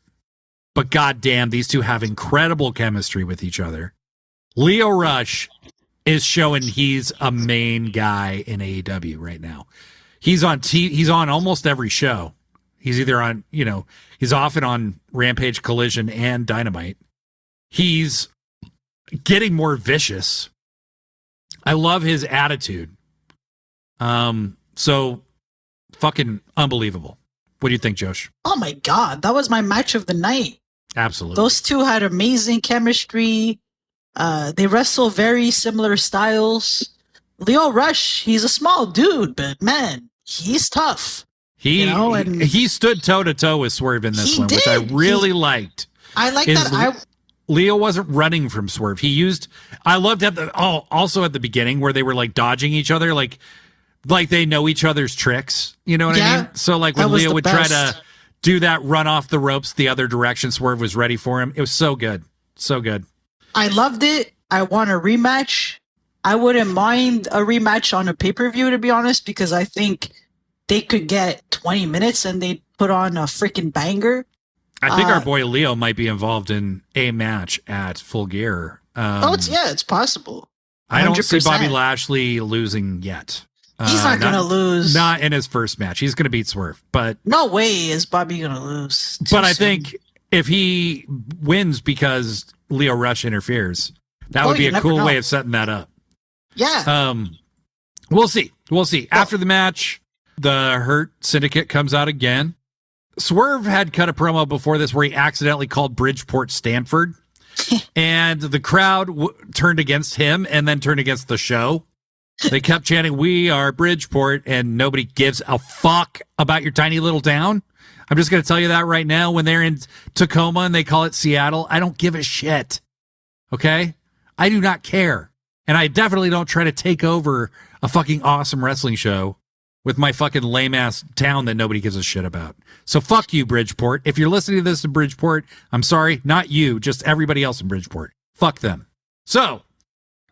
But goddamn, these two have incredible chemistry with each other. Lio Rush is showing he's a main guy in AEW right now. He's on almost every show. He's either on, he's often on Rampage, Collision, and Dynamite. He's getting more vicious. I love his attitude. So fucking unbelievable. What do you think, Josh?
Oh my God, that was my match of the night.
Absolutely.
Those two had amazing chemistry. They wrestle very similar styles. Lio Rush, he's a small dude, but man, he's tough.
He stood toe to toe with Swerve in this one, which I really liked.
I like that.
Leo wasn't running from Swerve. I loved also at the beginning where they were like dodging each other, like they know each other's tricks. You know what I mean? So like when Leo would try to do that run off the ropes the other direction, Swerve was ready for him. It was so good. So good.
I loved it. I want a rematch. I wouldn't mind a rematch on a pay-per-view, to be honest, because I think they could get 20 minutes and they'd put on a freaking banger.
I think our boy Leo might be involved in a match at Full Gear.
It's possible. 100%.
I don't see Bobby Lashley losing yet.
He's not going to lose.
Not in his first match. He's going to beat Swerve, but
no way is Bobby going to lose.
But I think if he wins because Lio Rush interferes, that would be a cool way of setting that up.
Yeah.
We'll see. After the match, the Hurt Syndicate comes out again. Swerve had cut a promo before this where he accidentally called Bridgeport Stanford, and the crowd turned against him and then turned against the show. They kept chanting, "We are Bridgeport," and nobody gives a fuck about your tiny little town. I'm just going to tell you that right now. When they're in Tacoma and they call it Seattle, I don't give a shit. Okay? I do not care. And I definitely don't try to take over a fucking awesome wrestling show with my fucking lame-ass town that nobody gives a shit about. So fuck you, Bridgeport. If you're listening to this in Bridgeport, I'm sorry, not you, just everybody else in Bridgeport. Fuck them. So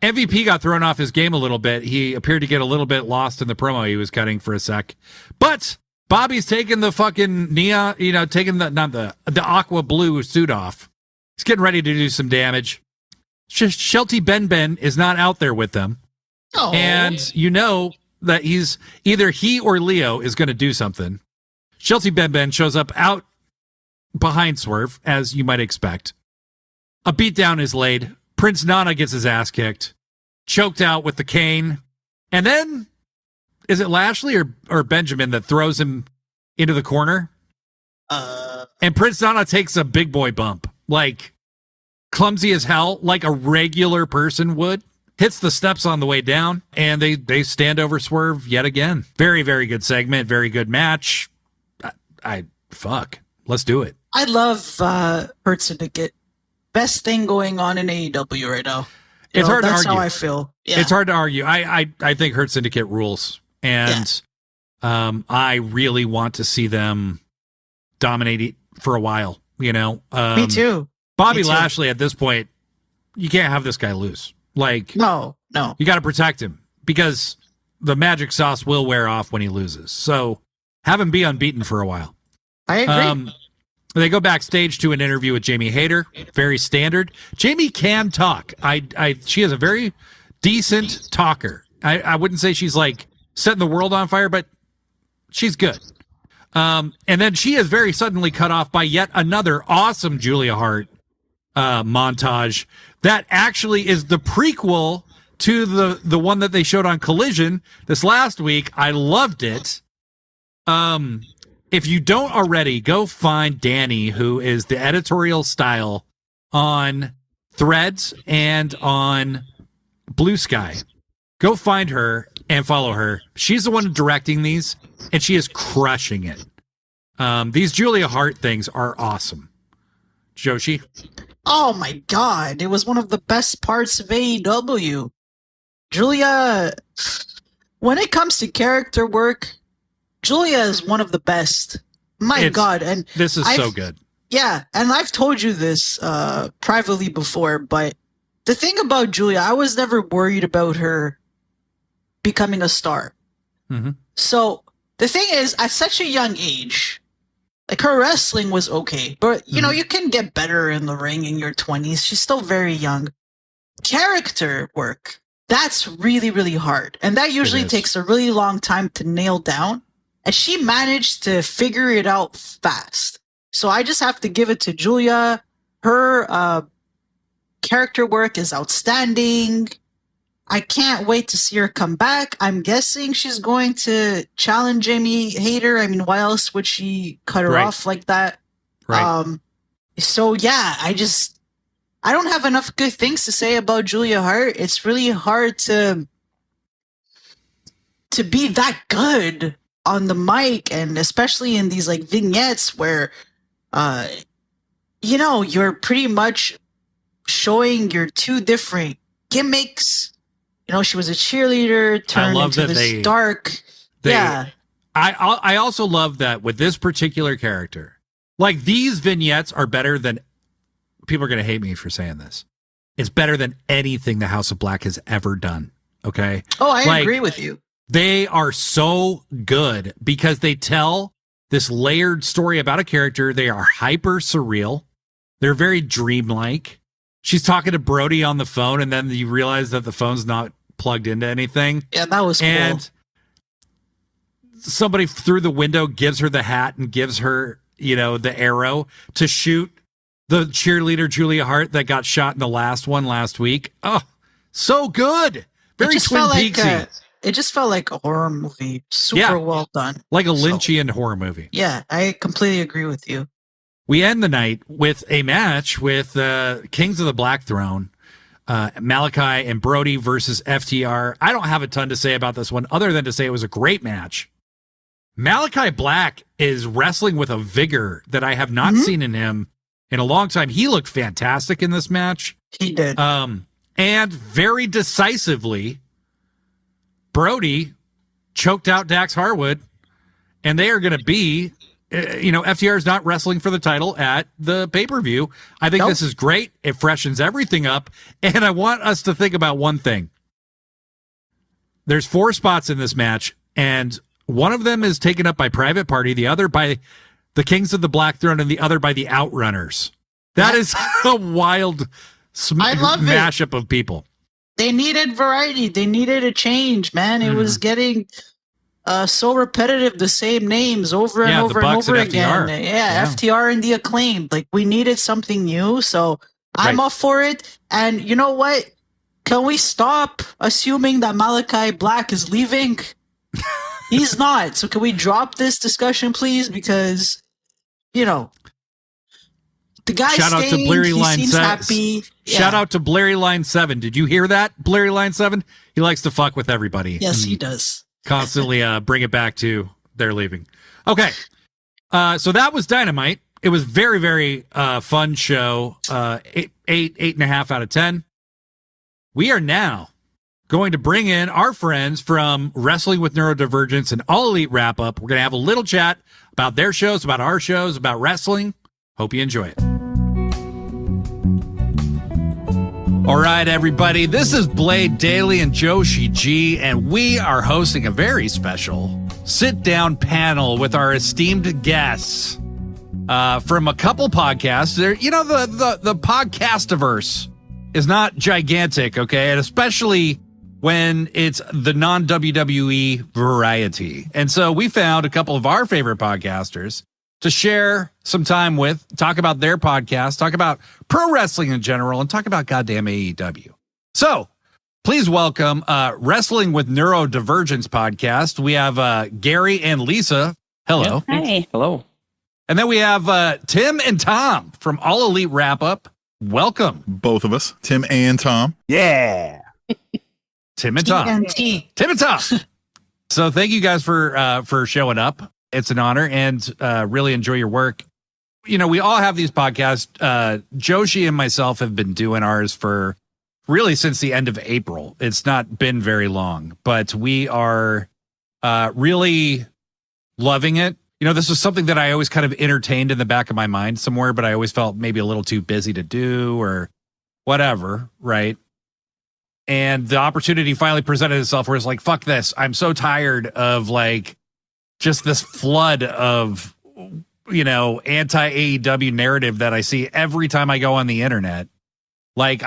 MVP got thrown off his game a little bit. He appeared to get a little bit lost in the promo he was cutting for a sec. But Bobby's taking the fucking neon, taking the aqua blue suit off. He's getting ready to do some damage. Shelty Ben is not out there with them. Oh. And that either he or Leo is going to do something. Shelty Ben shows up out behind Swerve, as you might expect. A beatdown is laid. Prince Nana gets his ass kicked, choked out with the cane. And then, is it Lashley or Benjamin that throws him into the corner? And Prince Nana takes a big boy bump, like clumsy as hell, like a regular person would. Hits the steps on the way down, and they stand over Swerve yet again. Very, very good segment. Very good match. Fuck. Let's do it.
I love Hurt Syndicate. Best thing going on in AEW right now.
It's hard to argue.
That's how I feel. Yeah.
It's hard to argue. I think Hurt Syndicate rules. And I really want to see them dominate it for a while, Me
too.
Bobby Lashley, at this point, you can't have this guy lose. Like,
no.
You got to protect him because the magic sauce will wear off when he loses. So have him be unbeaten for a while.
I agree.
They go backstage to an interview with Jamie Hayter. Very standard. Jamie can talk. She is a very decent talker. I wouldn't say she's like setting the world on fire, but she's good. And then she is very suddenly cut off by yet another awesome Julia Hart montage that actually is the prequel to the one that they showed on Collision this last week. I loved it. if you don't already, go find Danny, who is the editorial style on Threads and on Bluesky. Go find her and follow her. She's the one directing these, and she is crushing it. These Julia Hart things are awesome. Joshi?
Oh my god, it was one of the best parts of AEW. Julia, when it comes to character work, Julia is one of the best. God, and
this is so good.
Yeah, and I've told you this privately before, but the thing about Julia, I was never worried about her becoming a star.
Mm-hmm.
So the thing is, at such a young age, like her wrestling was okay, but you know, you can get better in the ring in your 20s. She's still very young. Character work, that's really, really hard. And that usually takes a really long time to nail down. And she managed to figure it out fast. So I just have to give it to Julia. Her character work is outstanding. I can't wait to see her come back. I'm guessing she's going to challenge Jamie Hayter. I mean, why else would she cut her off like that?
Right.
So yeah, I don't have enough good things to say about Julia Hart. It's really hard to be that good on the mic, and especially in these like vignettes where you're pretty much showing your two different gimmicks. You know, she was a cheerleader turned into this dark.
I also love that with this particular character, like these vignettes are better than, people are going to hate me for saying this, it's better than anything the House of Black has ever done. Okay.
Oh, I agree with you.
They are so good because they tell this layered story about a character. They are hyper surreal. They're very dreamlike. She's talking to Brody on the phone, and then you realize that the phone's not plugged into anything.
Yeah, that was cool.
And somebody through the window gives her the hat and gives her, the arrow to shoot the cheerleader Julia Hart that got shot in the last one last week. Oh, so good. Very Twin Peaksy.
It just felt like a horror movie. Super well done.
Like a Lynchian horror movie.
Yeah, I completely agree with you.
We end the night with a match with Kings of the Black Throne, Malachi and Brody versus FTR. I don't have a ton to say about this one other than to say it was a great match. Malachi Black is wrestling with a vigor that I have not seen in him in a long time. He looked fantastic in this match.
He did.
And very decisively, Brody choked out Dax Harwood, and they are going to be, FTR is not wrestling for the title at the pay-per-view. I think this is great. It freshens everything up, and I want us to think about one thing. There's 4 spots in this match, and one of them is taken up by Private Party, the other by the Kings of the Black Throne, and the other by the Outrunners. That is a wild mashup of people.
They needed variety. They needed a change, man. It was getting so repetitive, the same names over and over and over again. Yeah, FTR and the Acclaimed. Like, we needed something new, so I'm up for it. And you know what? Can we stop assuming that Malachi Black is leaving? He's not. So can we drop this discussion, please? Because, the guy
Shout out to Blurry Line 7.
Happy.
Shout out to Blurry Line 7. Did you hear that, Blurry Line 7? He likes to fuck with everybody.
Yes, he does.
Constantly bring it back to they're leaving. Okay. So that was Dynamite. It was very, very fun show. 8.5 out of 10. We are now going to bring in our friends from Wrestling with Neurodivergence and All Elite Wrap-Up. We're going to have a little chat about their shows, about our shows, about wrestling. Hope you enjoy it. All right, everybody. This is Blade Daily and Joshi G, and we are hosting a very special sit-down panel with our esteemed guests from a couple podcasts. The podcastiverse is not gigantic, okay? And especially when it's the non-WWE variety. And so we found a couple of our favorite podcasters to share some time with, talk about their podcast, talk about pro wrestling in general, and talk about goddamn AEW. So please welcome Wrestling with Neurodivergence podcast. We have Gary and Lisa. Hello.
Yeah,
Hi.
Hello.
And then we have Tim and Tom from All Elite Wrapup. Welcome.
Both of us, Tim and Tom.
Yeah.
Tim and Tom.
TNT.
Tim and Tom. So thank you guys for showing up. It's an honor, and really enjoy your work. You know, we all have these podcasts. Joshi and myself have been doing ours for really since the end of April. It's not been very long, but we are really loving it. You know, this was something that I always kind of entertained in the back of my mind somewhere, but I always felt maybe a little too busy to do or whatever, right? And the opportunity finally presented itself where it's like, fuck this. I'm so tired of like just this flood of, you know, anti-AEW narrative that I see every time I go on the internet. Like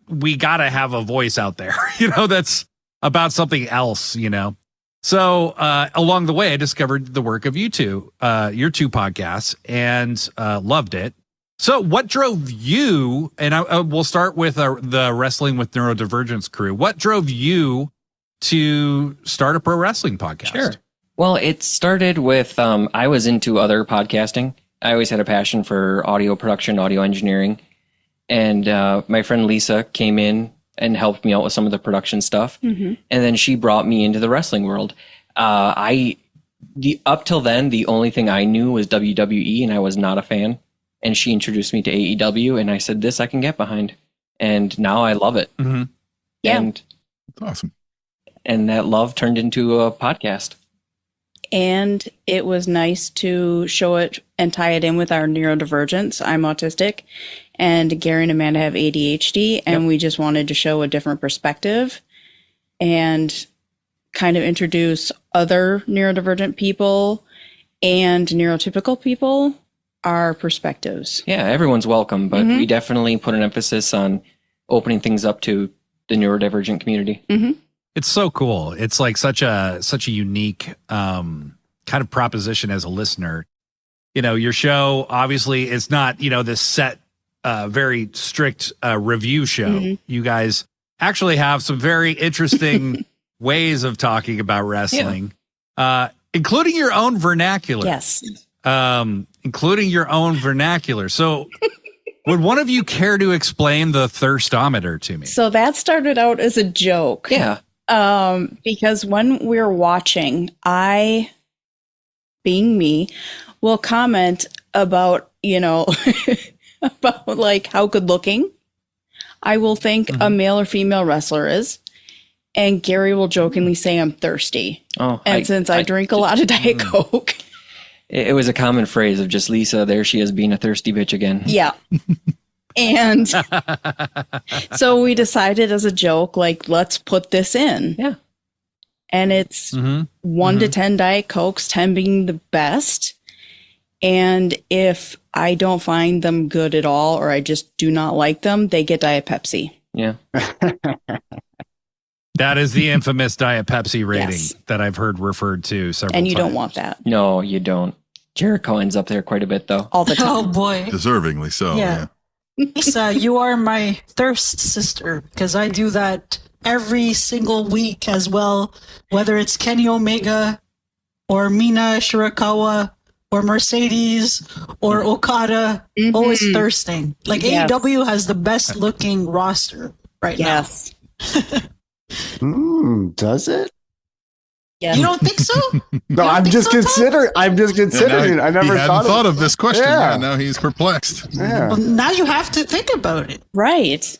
we gotta have a voice out there, you know, that's about something else, you know? So along the way, I discovered the work of you two, your two podcasts, and loved it. So what drove you, and we'll start with the Wrestling with Neurodivergence crew. What drove you to start a pro wrestling podcast?
Sure. Well, it started with I was into other podcasting. I always had a passion for audio production, audio engineering. And my friend Lisa came in and helped me out with some of the production stuff. Mm-hmm. And then she brought me into the wrestling world. Up till then, the only thing I knew was WWE, and I was not a fan. And she introduced me to AEW, and I said, this I can get behind. And now I love it.
Mm-hmm.
Yeah.
And
That's awesome.
And that love turned into a podcast.
And it was nice to show it and tie it in with our neurodivergence. I'm autistic, and Gary and Amanda have ADHD, and we just wanted to show a different perspective and kind of introduce other neurodivergent people and neurotypical people, our perspectives.
Yeah, everyone's welcome, but we definitely put an emphasis on opening things up to the neurodivergent community.
Mm-hmm.
It's so cool. It's like such a unique kind of proposition as a listener. You know, your show, obviously, it's not, you know, this set, very strict review show.
Mm-hmm.
You guys actually have some very interesting ways of talking about wrestling, including your own vernacular.
Yes.
Including your own vernacular. So would one of you care to explain the thirstometer to me?
So that started out as a joke.
Yeah.
Because when we're watching, I, being me, will comment about, you know, about like how good looking I will think a male or female wrestler is. And Gary will jokingly say I'm thirsty.
Oh,
And since I drink a lot of Diet Coke.
It was a common phrase of just Lisa, there she is being a thirsty bitch again.
Yeah. And so we decided as a joke, like, let's put this in.
Yeah.
And it's 1 to 10 Diet Cokes, 10 being the best. And if I don't find them good at all, or I just do not like them, they get Diet Pepsi.
Yeah.
That is the infamous Diet Pepsi rating
Yes.
that I've heard referred to several
And you
times.
don't want that
No, you don't. Jericho ends up there quite a bit, though.
all the
Oh
time.
boy.
Deservingly so.
Yeah. Lisa, you are my thirst sister because I do that every single week as well, whether it's Kenny Omega or Mina Shirakawa or Mercedes or Okada, always thirsting. Like
Yes.
AEW has the best looking roster right
Yes.
Does it?
now.
Yes.
You don't think so?
No,
don't
I'm
think
just
so, Tom?
considering. I'm just considering it. I never
he hadn't thought
of
of this question.
Yeah.
Yeah, now he's perplexed.
Yeah.
Well, now you have to think about it.
Right.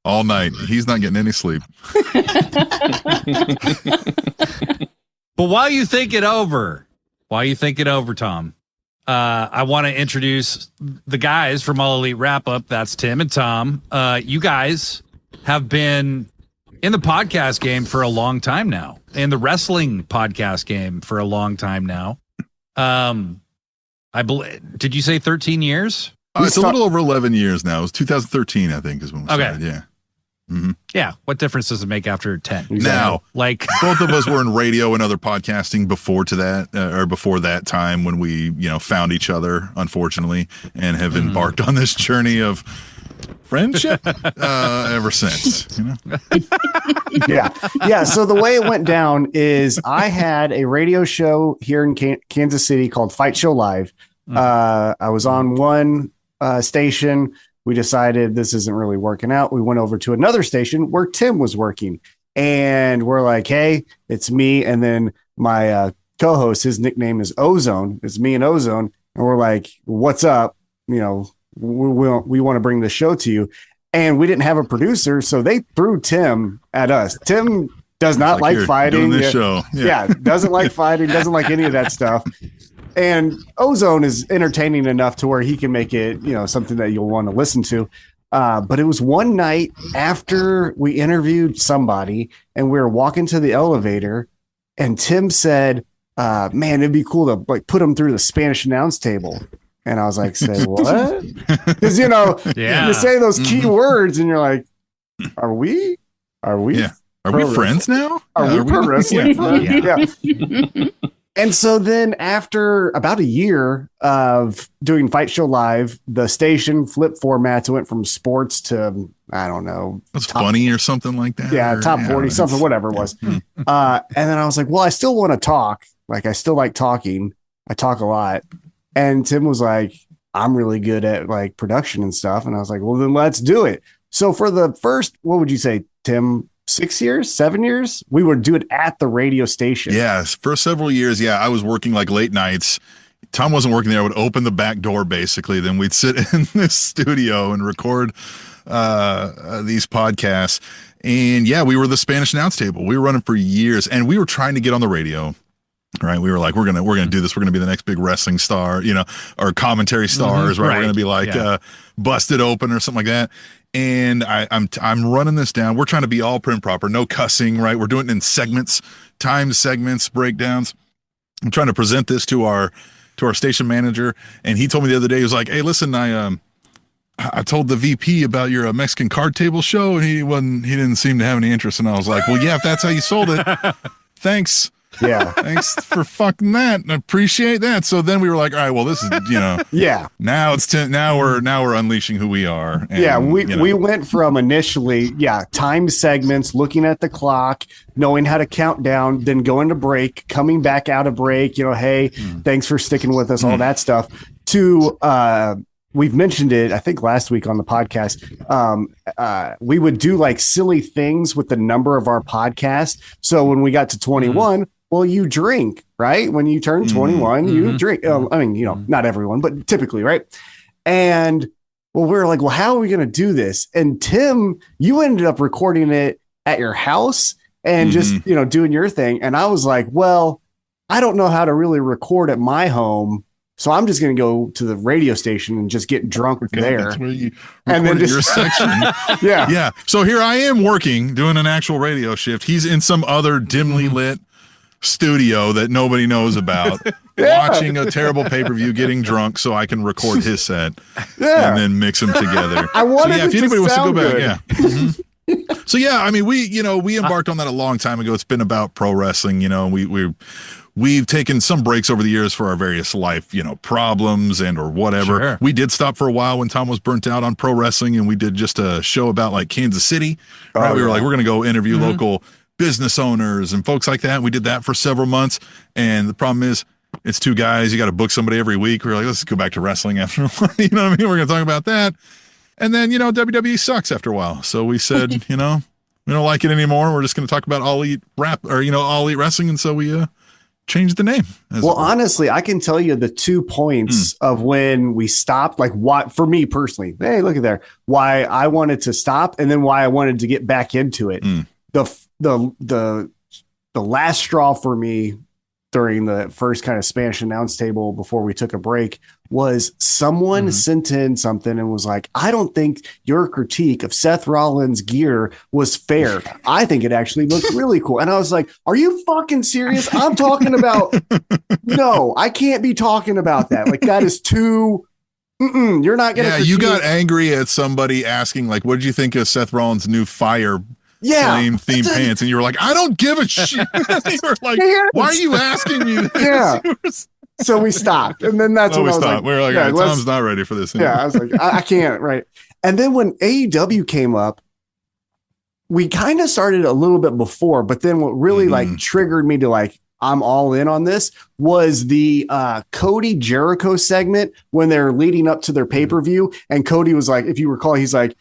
All night. He's not getting any sleep.
But while you think it over, Tom, I want to introduce the guys from All Elite Wrap-Up. That's Tim and Tom. You guys have been in the podcast game for a long time now, in the wrestling podcast game for a long time now. I believe. Did you say 13 years?
It's a little over 11 years now. It was 2013, I think, is when we started. Yeah.
Yeah. What difference does it make after 10?
Now,
Like
both of us were in radio and other podcasting before that time when we, found each other, unfortunately, and have embarked on this journey of friendship ever since. You know?
Yeah. So the way it went down is I had a radio show here in Kansas City called Fight Show Live. I was on one station. We decided this isn't really working out. We went over to another station where Tim was working, and we're like, hey, it's me. And then my co-host, his nickname is Ozone. It's me and Ozone. And we're like, what's up? You know, we want to bring the show to you. And we didn't have a producer, so they threw Tim at us. Tim does not like fighting.
Doing this show.
Yeah, doesn't like fighting, doesn't like any of that stuff. And Ozone is entertaining enough to where he can make it, you know, something that you'll want to listen to. But it was one night after we interviewed somebody and we were walking to the elevator, and Tim said, man, it'd be cool to like put him through the Spanish announce table. And I was like, say what? Because, you know, you say those key words and you're like, are we?
Yeah. Are we friends now?
Are we pro wrestling friends? Yeah. And so then after about a year of doing Fight Show Live, the station flip formats went from sports to, I don't know.
It's funny or something like that.
Yeah, top 40, something, whatever it was. And then I was like, well, I still want to talk. Like, I still like talking. I talk a lot. And Tim was like, I'm really good at like production and stuff. And I was like, well, then let's do it. So for the first, what would you say, Tim? 6 years, 7 years, we would do it at the radio station.
Yeah, for several years. Yeah, I was working like late nights. Tom wasn't working there. I would open the back door basically. Then we'd sit in this studio and record these podcasts. And yeah, we were the Spanish announce table. We were running for years, and we were trying to get on the radio. Right, we were like, we're gonna do this. We're gonna be the next big wrestling star, you know, or commentary stars. Right, we're gonna be like Busted Open or something like that. And I'm running this down. We're trying to be all prim proper, no cussing. Right, we're doing it in segments, time segments, breakdowns. I'm trying to present this to our station manager, and he told me the other day, he was like, "Hey, listen, I told the VP about your Mexican card table show, and he didn't seem to have any interest." And I was like, "Well, yeah, if that's how you sold it, thanks."
Yeah.
Thanks for fucking that. I appreciate that. So then we were like, all right, well, this is, you know, now it's now we're unleashing who we are. And,
we went from initially, time segments, looking at the clock, knowing how to count down, then going to break, coming back out of break, you know, hey, thanks for sticking with us, all that stuff, to we've mentioned it, I think last week on the podcast. We would do like silly things with the number of our podcast. So when we got to 21, well, you drink, right? When you turn 21, you drink. I mean, you know, not everyone, but typically, right? And well, we were like, well, how are we going to do this? And Tim, you ended up recording it at your house and just, you know, doing your thing. And I was like, well, I don't know how to really record at my home. So I'm just going to go to the radio station and just get drunk there.
That's where you
and then just
your section. Yeah. So here I am working, doing an actual radio shift. He's in some other dimly lit studio that nobody knows about, watching a terrible pay-per-view, getting drunk so I can record his set and then mix them together.
I wanted
if anybody wants to go back,
good.
So yeah, I mean, we embarked on that a long time ago. It's been about pro wrestling, you know, we've taken some breaks over the years for our various life, you know, problems and or whatever.
Sure.
We did stop for a while when Tom was burnt out on pro wrestling, and we did just a show about like Kansas City. Right? We were like, we're going to go interview local business owners and folks like that. We did that for several months. And the problem is it's two guys. You got to book somebody every week. We're like, let's go back to wrestling after a while. You know what I mean? We're going to talk about that. And then, you know, WWE sucks after a while. So we said, you know, we don't like it anymore. We're just going to talk about all elite wrestling. And so we, changed the name.
Well, honestly, I can tell you the 2 points of when we stopped, like what for me personally, hey, look at there, why I wanted to stop and then why I wanted to get back into it. The last straw for me during the first kind of Spanish announce table before we took a break was someone sent in something and was like, I don't think your critique of Seth Rollins' gear was fair. I think it actually looked really cool. And I was like, are you fucking serious? I'm talking about, no, I can't be talking about that. Like that is too, you're not going to.
Yeah, you got angry at somebody asking like, what did you think of Seth Rollins' new Fire flame theme pants? And you were like, I don't give a shit. You were like, why are you asking me this?
Yeah. So we stopped. And then that's when
we
I was
stopped.
like,
we were like, Tom's not ready for this anymore.
Yeah, I was like, I can't, right. And then when AEW came up, we kind of started a little bit before, but then what really like triggered me to like, I'm all in on this was the Cody Jericho segment when they're leading up to their pay-per-view. And Cody was like, if you recall, he's like,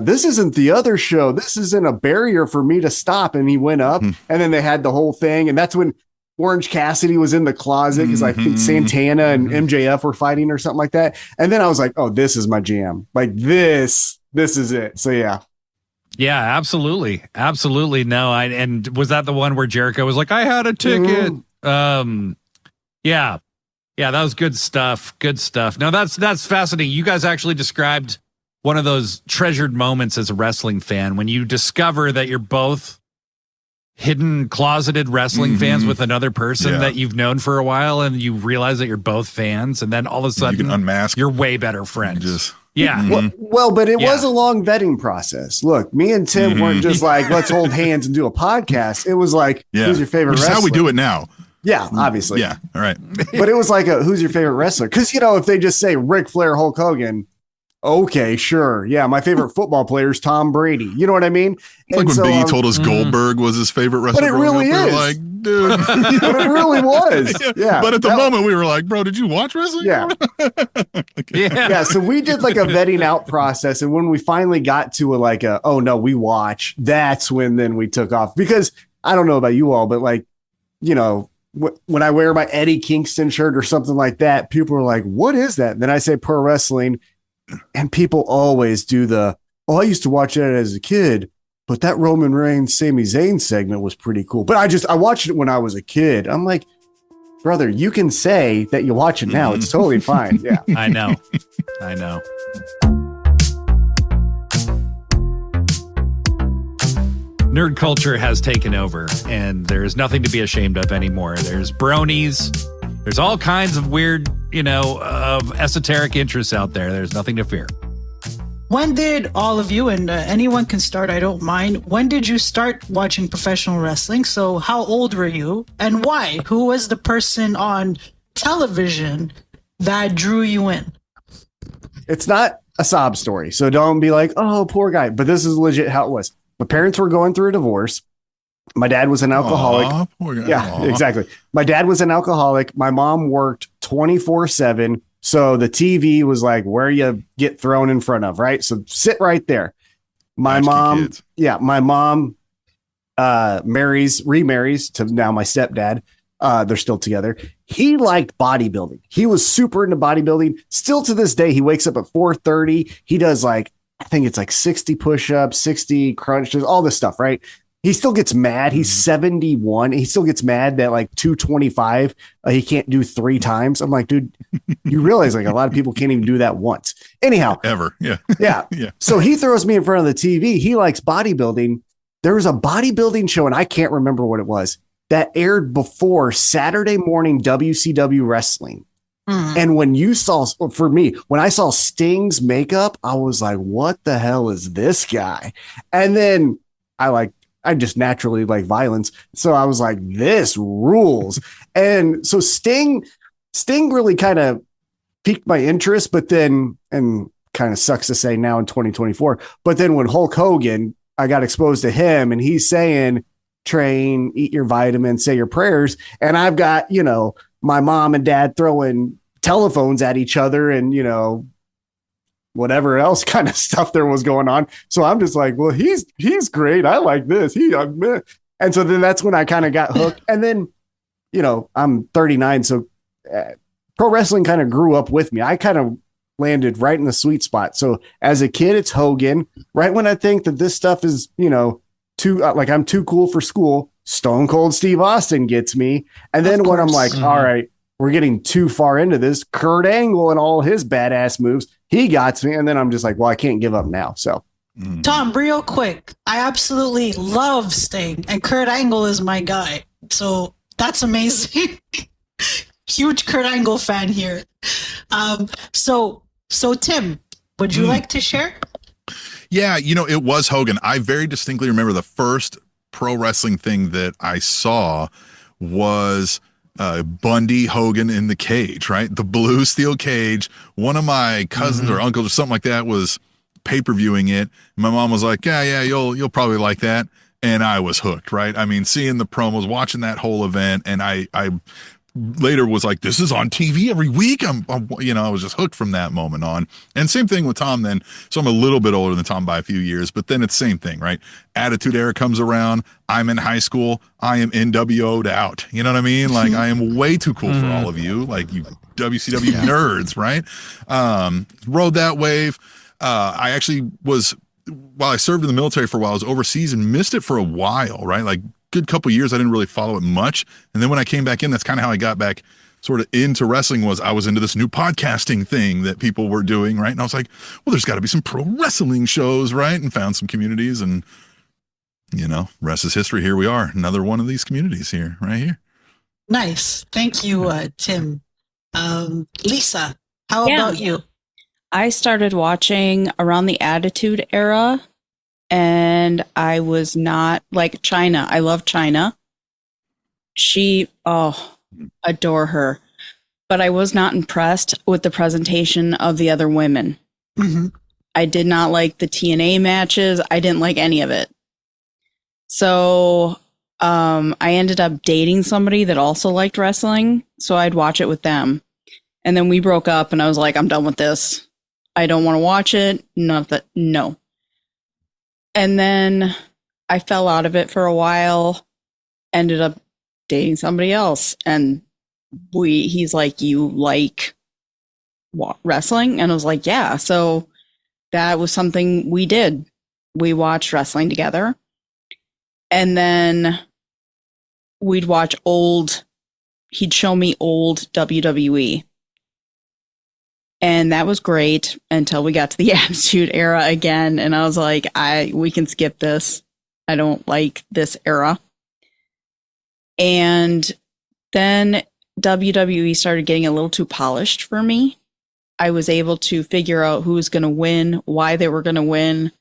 this isn't the other show. This isn't a barrier for me to stop. And he went up and then they had the whole thing. And that's when Orange Cassidy was in the closet because I think Santana and MJF were fighting or something like that. And then I was like, oh, this is my jam. Like this is it. So yeah.
Yeah, absolutely. Absolutely. No, and was that the one where Jericho was like, I had a ticket? Yeah, that was good stuff. Good stuff. Now that's fascinating. You guys actually described one of those treasured moments as a wrestling fan when you discover that you're both hidden, closeted wrestling fans with another person that you've known for a while, and you realize that you're both fans, and then all of a sudden
you can unmask.
You're way better friends. Yeah.
Well, but it was a long vetting process. Look, me and Tim weren't just like, let's hold hands and do a podcast. It was like, who's your favorite wrestler?
That's how we do it now.
Yeah, obviously.
Yeah. All right.
But it was like, who's your favorite wrestler? Because, if they just say Ric Flair, Hulk Hogan, okay, sure. Yeah, my favorite football player is Tom Brady. You know what I mean?
It's like when Biggie told us Goldberg was his favorite wrestler.
But it really is.
We were like, dude.
But it really was. Yeah.
But at the moment, we were like, bro, did you watch wrestling?
Yeah. Yeah. So we did like a vetting out process. And when we finally got to oh, no, we watch, that's when then we took off. Because I don't know about you all, but like, when I wear my Eddie Kingston shirt or something like that, people are like, what is that? And then I say pro wrestling. And people always do I used to watch that as a kid, but that Roman Reigns, Sami Zayn segment was pretty cool. But I watched it when I was a kid. I'm like, brother, you can say that you watch it now. It's totally fine. Yeah.
I know. Nerd culture has taken over, and there's nothing to be ashamed of anymore. There's bronies. There's all kinds of weird, of esoteric interests out there. There's nothing to fear.
When did all of you, and anyone can start, I don't mind, when did you start watching professional wrestling? So how old were you and why? Who was the person on television that drew you in?
It's not a sob story, so don't be like, oh, poor guy. But this is legit how it was. My parents were going through a divorce. My dad was an alcoholic.
Aww, poor guy.
Yeah,
Aww.
exactly. My dad was an alcoholic. My mom worked 24/7. So the TV was like where you get thrown in front of, right? So sit right there. My mom remarries to now my stepdad. They're still together. He liked bodybuilding. He was super into bodybuilding. Still to this day, he wakes up at 4:30. He does I think it's 60 push-ups, 60 crunches, all this stuff, right? He still gets mad. He's 71. He still gets mad that 225, he can't do 3 times. I'm like, dude, you realize a lot of people can't even do that once. Anyhow.
Ever. Yeah.
Yeah.
Yeah.
So he throws me in front of the TV. He likes bodybuilding. There was a bodybuilding show, and I can't remember what it was, that aired before Saturday morning WCW wrestling. And when when I saw Sting's makeup, I was like, what the hell is this guy? And then I just naturally like violence. So I was like, this rules. And so Sting really kind of piqued my interest, but then, and kind of sucks to say now in 2024, but then when Hulk Hogan, I got exposed to him and he's saying, train, eat your vitamins, say your prayers. And I've got, my mom and dad throwing telephones at each other and, whatever else kind of stuff there was going on. So I'm just like, well, he's great. I like this. And so then that's when I kind of got hooked. And then, I'm 39. So pro wrestling kind of grew up with me. I kind of landed right in the sweet spot. So as a kid, it's Hogan. Right when I think that this stuff is, too, I'm too cool for school, Stone Cold Steve Austin gets me. And then when I'm like, all right, we're getting too far into this, Kurt Angle and all his badass moves, he got me. And then I'm just like, well, I can't give up now. So
Tom, real quick, I absolutely love Sting and Kurt Angle is my guy. So that's amazing. Huge Kurt Angle fan here. So Tim, would you like to share?
Yeah, it was Hogan. I very distinctly remember the first pro wrestling thing that I saw was Bundy Hogan in the cage, right? The blue steel cage. One of my cousins or uncles or something like that was pay-per-viewing it. My mom was like, yeah, you'll probably like that. And I was hooked, right? I mean, seeing the promos, watching that whole event, and I later was like, this is on TV every week. I was just hooked from that moment on. And same thing with Tom then. So I'm a little bit older than Tom by a few years, but then it's the same thing, right? Attitude Era comes around. I'm in high school. I am NWO'd out. You know what I mean? Like, I am way too cool for all of you, like you WCW nerds, right? Rode that wave. I actually was, while I served in the military for a while, I was overseas and missed it for a while, right? Like, good couple years I didn't really follow it much, and then when I came back in, that's kind of how I got back sort of into wrestling. Was I was into this new podcasting thing that people were doing, right? And I was like, well, there's got to be some pro wrestling shows, right? And found some communities, and rest is history. Here we are, another one of these communities here, right here.
Nice. Thank you, Tim. Lisa, how about you?
I started watching around the Attitude Era, and I was not like China. I love China. Adore her. But I was not impressed with the presentation of the other women. Mm-hmm. I did not like the TNA matches. I didn't like any of it. So I ended up dating somebody that also liked wrestling. So I'd watch it with them. And then we broke up, and I was like, I'm done with this. I don't want to watch it. No. And then I fell out of it for a while, ended up dating somebody else. And he's like, you like wrestling? And I was like, yeah. So that was something we did. We watched wrestling together. And then he'd show me old WWE. And that was great until we got to the Attitude Era again. And I was like, we can skip this. I don't like this era. And then WWE started getting a little too polished for me. I was able to figure out who was going to win, why they were going to win.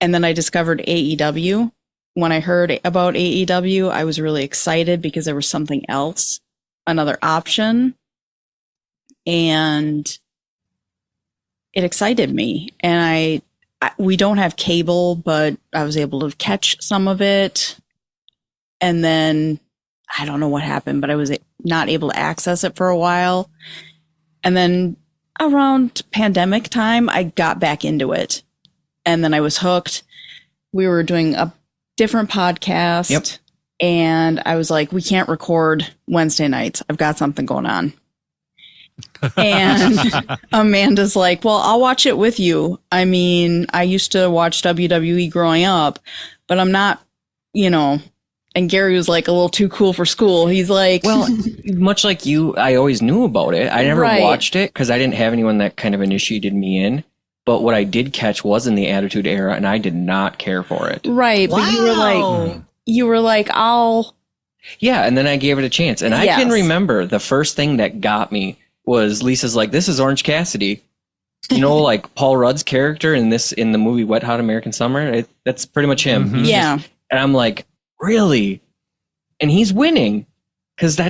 And then I discovered AEW. When I heard about AEW, I was really excited because there was something else, another option. And it excited me. And we don't have cable, but I was able to catch some of it. And then I don't know what happened, but I was not able to access it for a while. And then around pandemic time, I got back into it. And then I was hooked. We were doing a different podcast.
Yep.
And I was like, we can't record Wednesday nights. I've got something going on. And Amanda's like, well, I'll watch it with you. I mean, I used to watch WWE growing up, but I'm not, and Gary was like a little too cool for school. He's like,
well, much like you, I always knew about it. I never watched it because I didn't have anyone that kind of initiated me in. But what I did catch was in the Attitude Era, and I did not care for it.
Right. Wow. But you were like,
yeah. And then I gave it a chance. And I can remember the first thing that got me was Lisa's like, this is Orange Cassidy. Like Paul Rudd's character in the movie Wet Hot American Summer. That's pretty much him.
Mm-hmm.
And I'm like, really? And he's winning. Because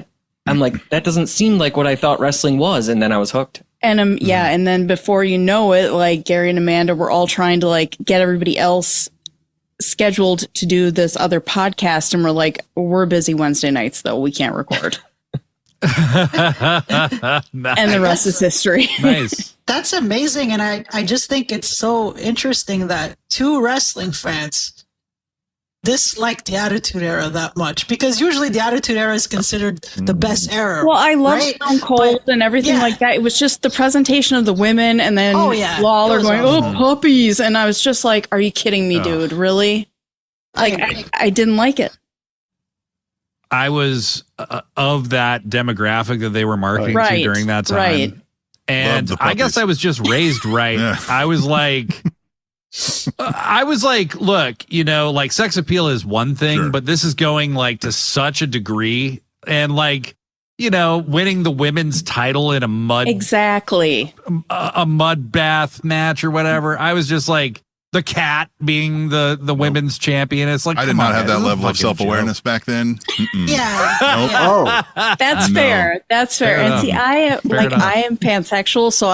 I'm like, that doesn't seem like what I thought wrestling was. And then I was hooked.
And and then before you know it, like Gary and Amanda were all trying to like get everybody else scheduled to do this other podcast. And we're like, we're busy Wednesday nights, though. We can't record.
Nice.
And the rest is history.
Nice.
That's amazing. And I just think it's so interesting that two wrestling fans dislike the Attitude Era that much, because usually the Attitude Era is considered the best era.
Well, I love Stone Cold and everything like that. It was just the presentation of the women, and then Lawler going, awesome. Oh, puppies. And I was just like, are you kidding me, dude? Really? Like, I didn't like it.
I was of that demographic that they were marketing to during that time.
Right.
And I guess I was just raised right.
Yeah.
I was like, look, like sex appeal is one thing, but this is going like to such a degree, and like, winning the women's title in a mud bath match or whatever. I was just like, the cat being the women's champion. It's like,
I did not have that level of self-awareness back then. Mm-mm.
Yeah.
Nope.
Oh,
That's
No.
fair. That's fair.
Fair
And
enough.
see,
Fair enough.
I am pansexual, so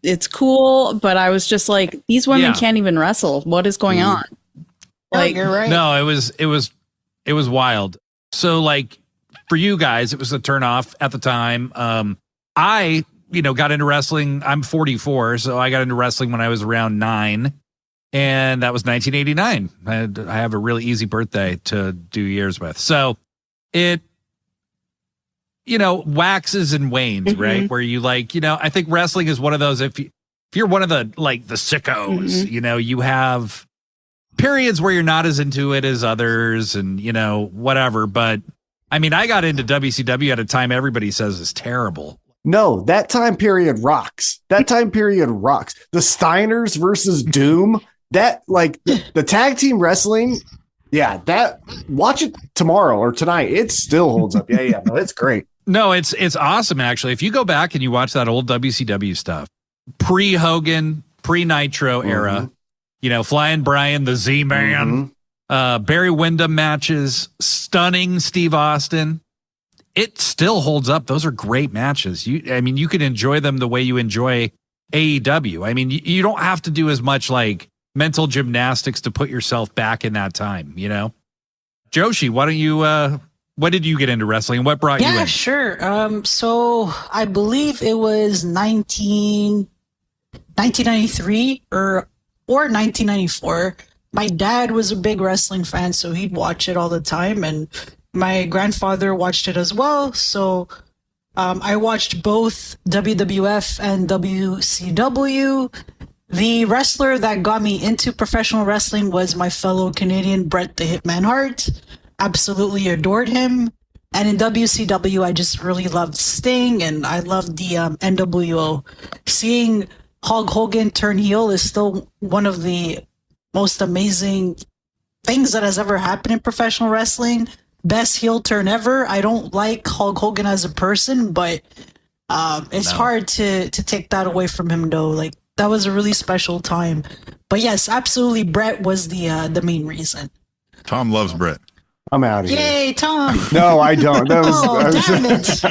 it's cool, but I was just like, these women
Yeah.
can't even wrestle. What is going on? Like,
you're right.
No, it was wild. So like for you guys, it was a turnoff at the time. I, got into wrestling. I'm 44, so I got into wrestling when I was around 9. And that was 1989. I have a really easy birthday to do years with. So it, waxes and wanes, right? Where you I think wrestling is one of those, if you're one of the sickos, you have periods where you're not as into it as others and, whatever. But I mean, I got into WCW at a time everybody says is terrible.
no, that time period rocks. That time period rocks. The Steiners versus Doom, that the tag team wrestling. Yeah, watch it tomorrow or tonight. It still holds up. Yeah. No, it's great.
No, it's awesome, actually. If you go back and you watch that old WCW stuff, pre-Hogan, pre-Nitro era, Flying Brian, the Z-Man, Barry Windham matches, stunning Steve Austin. It still holds up. Those are great matches. You can enjoy them the way you enjoy AEW. I mean, you don't have to do as much mental gymnastics to put yourself back in that time, Joshi, why don't you, what did you get into wrestling? What brought you in?
Yeah, sure. So I believe it was 1993 or 1994. My dad was a big wrestling fan, so he'd watch it all the time, and my grandfather watched it as well. So I watched both WWF and WCW. The wrestler that got me into professional wrestling was my fellow Canadian Bret the Hitman Hart. Absolutely adored him. And in WCW, I just really loved Sting, and I loved the NWO. Seeing Hulk Hogan turn heel is still one of the most amazing things that has ever happened in professional wrestling. Best heel turn ever. I don't like Hulk Hogan as a person, but it's hard to take that away from him, though. That was a really special time. But yes, absolutely, Bret was the main reason.
Tom loves Brett.
I'm out of here.
Yay, Tom!
No, I don't. That was,
Damn it!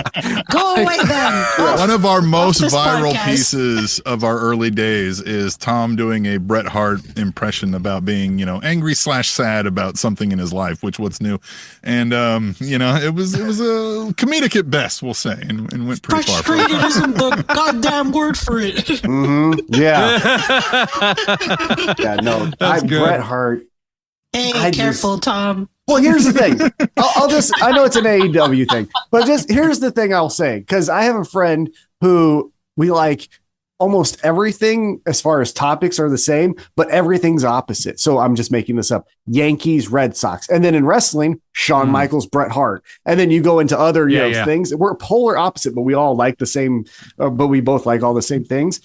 Go away then.
One of our most
this
viral
podcast.
pieces of our early days is Tom doing a Bret Hart impression about being, angry / sad about something in his life, which what's new. And, it was a comedic at best, we'll say, and went pretty far.
Frustrated isn't the goddamn word for it.
Yeah. Yeah, no.
That's good.
Bret Hart.
Hey, careful, Tom.
Well, here's the thing. I know it's an AEW thing, but here's the thing I'll say, because I have a friend who we like almost everything as far as topics are the same, but everything's opposite. So I'm just making this up. Yankees, Red Sox. And then in wrestling, Shawn Michaels, Bret Hart. And then you go into other things. We're polar opposite, but we all like the same, but we both like all the same things.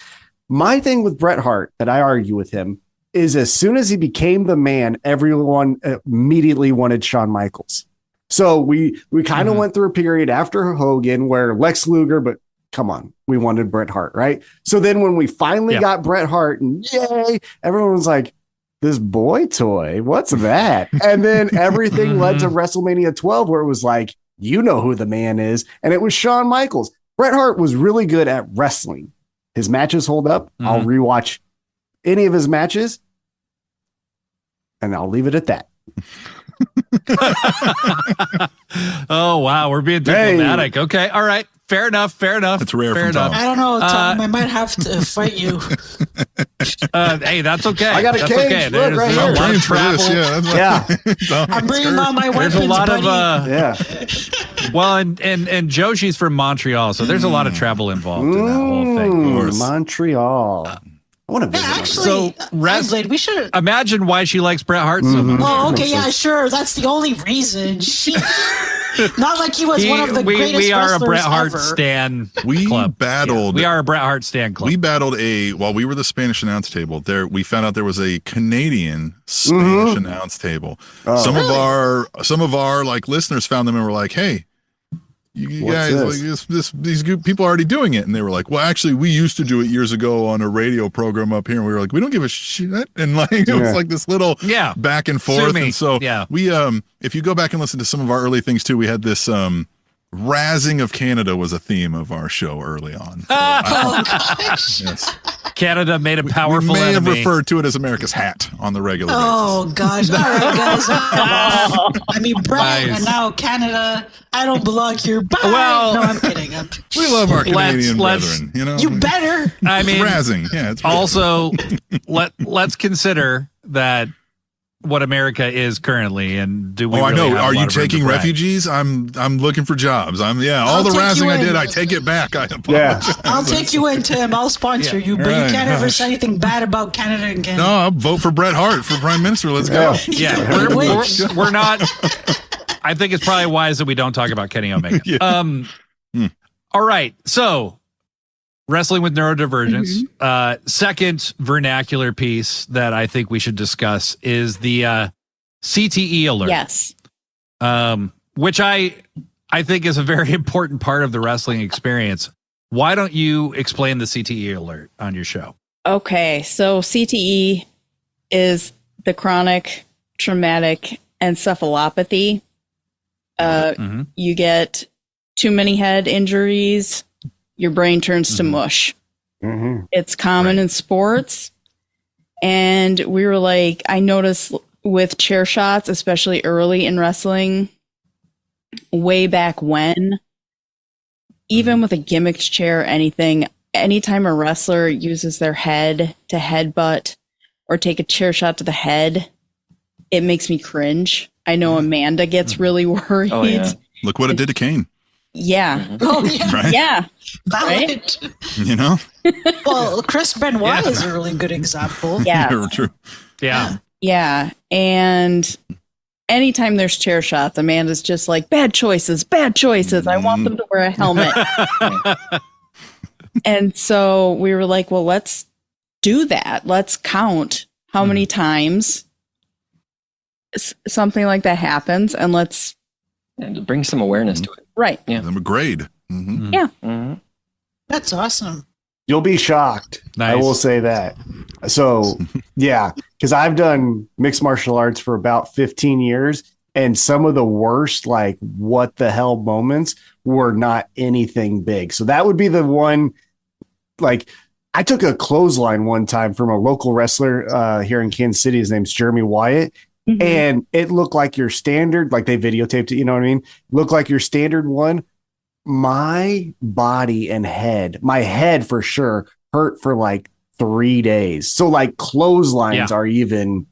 My thing with Bret Hart that I argue with him is as soon as he became the man, everyone immediately wanted Shawn Michaels. So we kind of went through a period after Hogan where Lex Luger, but come on, we wanted Bret Hart, right? So then when we finally got Bret Hart, and yay, everyone was like, this boy toy, what's that? And then everything led to WrestleMania 12 where it was like, you know who the man is, and it was Shawn Michaels. Bret Hart was really good at wrestling. His matches hold up. I'll rewatch any of his matches. And I'll leave it at that.
Oh, wow. We're being diplomatic. Hey. Okay. All right. Fair enough.
It's rare from Tom.
I don't know, Tom. I might have to fight you.
Hey, that's okay.
I got a
that's
cage.
okay.
Look,
There's
right
a
here.
lot of travel.
I'm bringing all my weapons,
There's a lot
buddy.
of well, and Joshi's from Montreal, so there's a lot of travel involved in that whole thing.
Montreal. I want to visit.
Actually, Blade, we should
imagine why she likes Bret Hart so much.
Oh, okay, yeah, sure. That's the only reason. Not like he was one of the greatest
we are a
wrestlers
Bret Hart
ever.
stan
We
club.
battled.
We are a Bret Hart stan club.
We battled while we were the Spanish announce table there. We found out there was a Canadian Spanish announce table. Some of our listeners found them and were like, hey, you
What's
guys,
this?
these people are already doing it. And they were like, well, actually, we used to do it years ago on a radio program up here. And we were like, we don't give a shit. And like, it was like this little back and forth. And so we, if you go back and listen to some of our early things too, we had this, razzing of Canada was a theme of our show early on. So, yes.
Canada made a powerful
we may
enemy.
have referred to it as America's hat on the regular basis.
Oh gosh! All right, guys. I mean, Brian,
Nice.
and now Canada. I don't belong here. Bye.
Well-
no, I'm kidding.
We love our Canadian
let's-
brethren. You know,
You better.
I
It's
mean,
razzing. Yeah, it's
also let's consider that what America is currently, and do we?
I
really
know.
have a
Are
lot
you
of room to
taking
brag?
refugees? I'm looking for jobs. All
I'll
the
take
razzing
you
I
in.
did, I take it back. I apologize.
I'll take you in, Tim. I'll sponsor you, but
Right,
you can't ever
gosh.
say anything bad about Canada again.
No, I'll vote for Bret Hart for Prime Minister. Let's go.
Yeah, we're not. I think it's probably wise that we don't talk about Kenny Omega. All right, so wrestling with neurodivergence. Second vernacular piece that I think we should discuss is the CTE alert.
Yes.
Which I think is a very important part of the wrestling experience. Why don't you explain the CTE alert on your show?
Okay, so CTE is the chronic traumatic encephalopathy. You get too many head injuries, your brain turns to mush. It's common in sports. And we were like, I noticed with chair shots, especially early in wrestling, way back when, even with a gimmicked chair or anything, anytime a wrestler uses their head to headbutt or take a chair shot to the head, it makes me cringe. I know Amanda gets really worried.
Oh, yeah.
Look what it did to Kane.
Yeah.
Oh yeah.
Right?
Yeah.
Valid.
You know?
Well, Chris Benoit is a really good example.
Yeah.
True.
Yeah.
Yeah. And anytime there's chair shots, Amanda's just like, bad choices, bad choices. I want them to wear a helmet. And so we were like, well, let's do that. Let's count how many times something like that happens, and let's
And bring some awareness to it.
right.
Yeah.
Them a grade. Mm-hmm.
Yeah.
Mm-hmm.
That's awesome.
You'll be shocked.
Nice.
I will say that. So, yeah, because I've done mixed martial arts for about 15 years, and some of the worst, like, what the hell moments were not anything big. So that would be the one, like, I took a clothesline one time from a local wrestler here in Kansas City. His name's Jeremy Wyatt.
Mhm.
And it looked like your standard, like they videotaped it, you know what I mean? Looked like your standard one. My body and head, my head for sure, hurt for like 3 days. So like clotheslines are even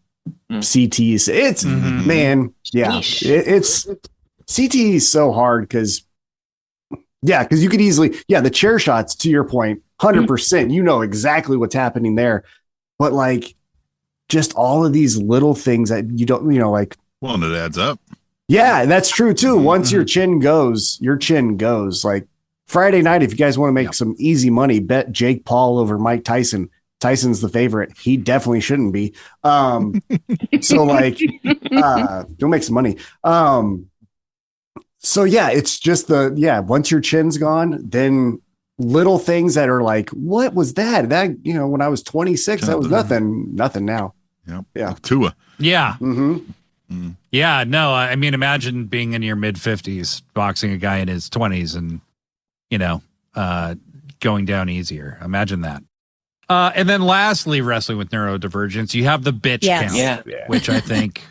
CTs. It's man, yeah. It's CTE is so hard because you could easily, the chair shots, to your point, 100%. You know exactly what's happening there. But like just all of these little things that you don't, like.
Well, and it adds up.
Yeah, that's true too. Once your chin goes. Like Friday night, if you guys want to make some easy money, bet Jake Paul over Mike Tyson. Tyson's the favorite. He definitely shouldn't be. So like, you'll make some money. So yeah, it's just once your chin's gone, then little things that are like, what was that? That, when I was 26, that was nothing now.
Yep.
Yeah.
Tua.
Yeah.
Mm-hmm.
Yeah. No, I mean, imagine being in your mid 50s, boxing a guy in his 20s and, going down easier. Imagine that. And then lastly, wrestling with neurodivergence, you have the bitch count, which I think,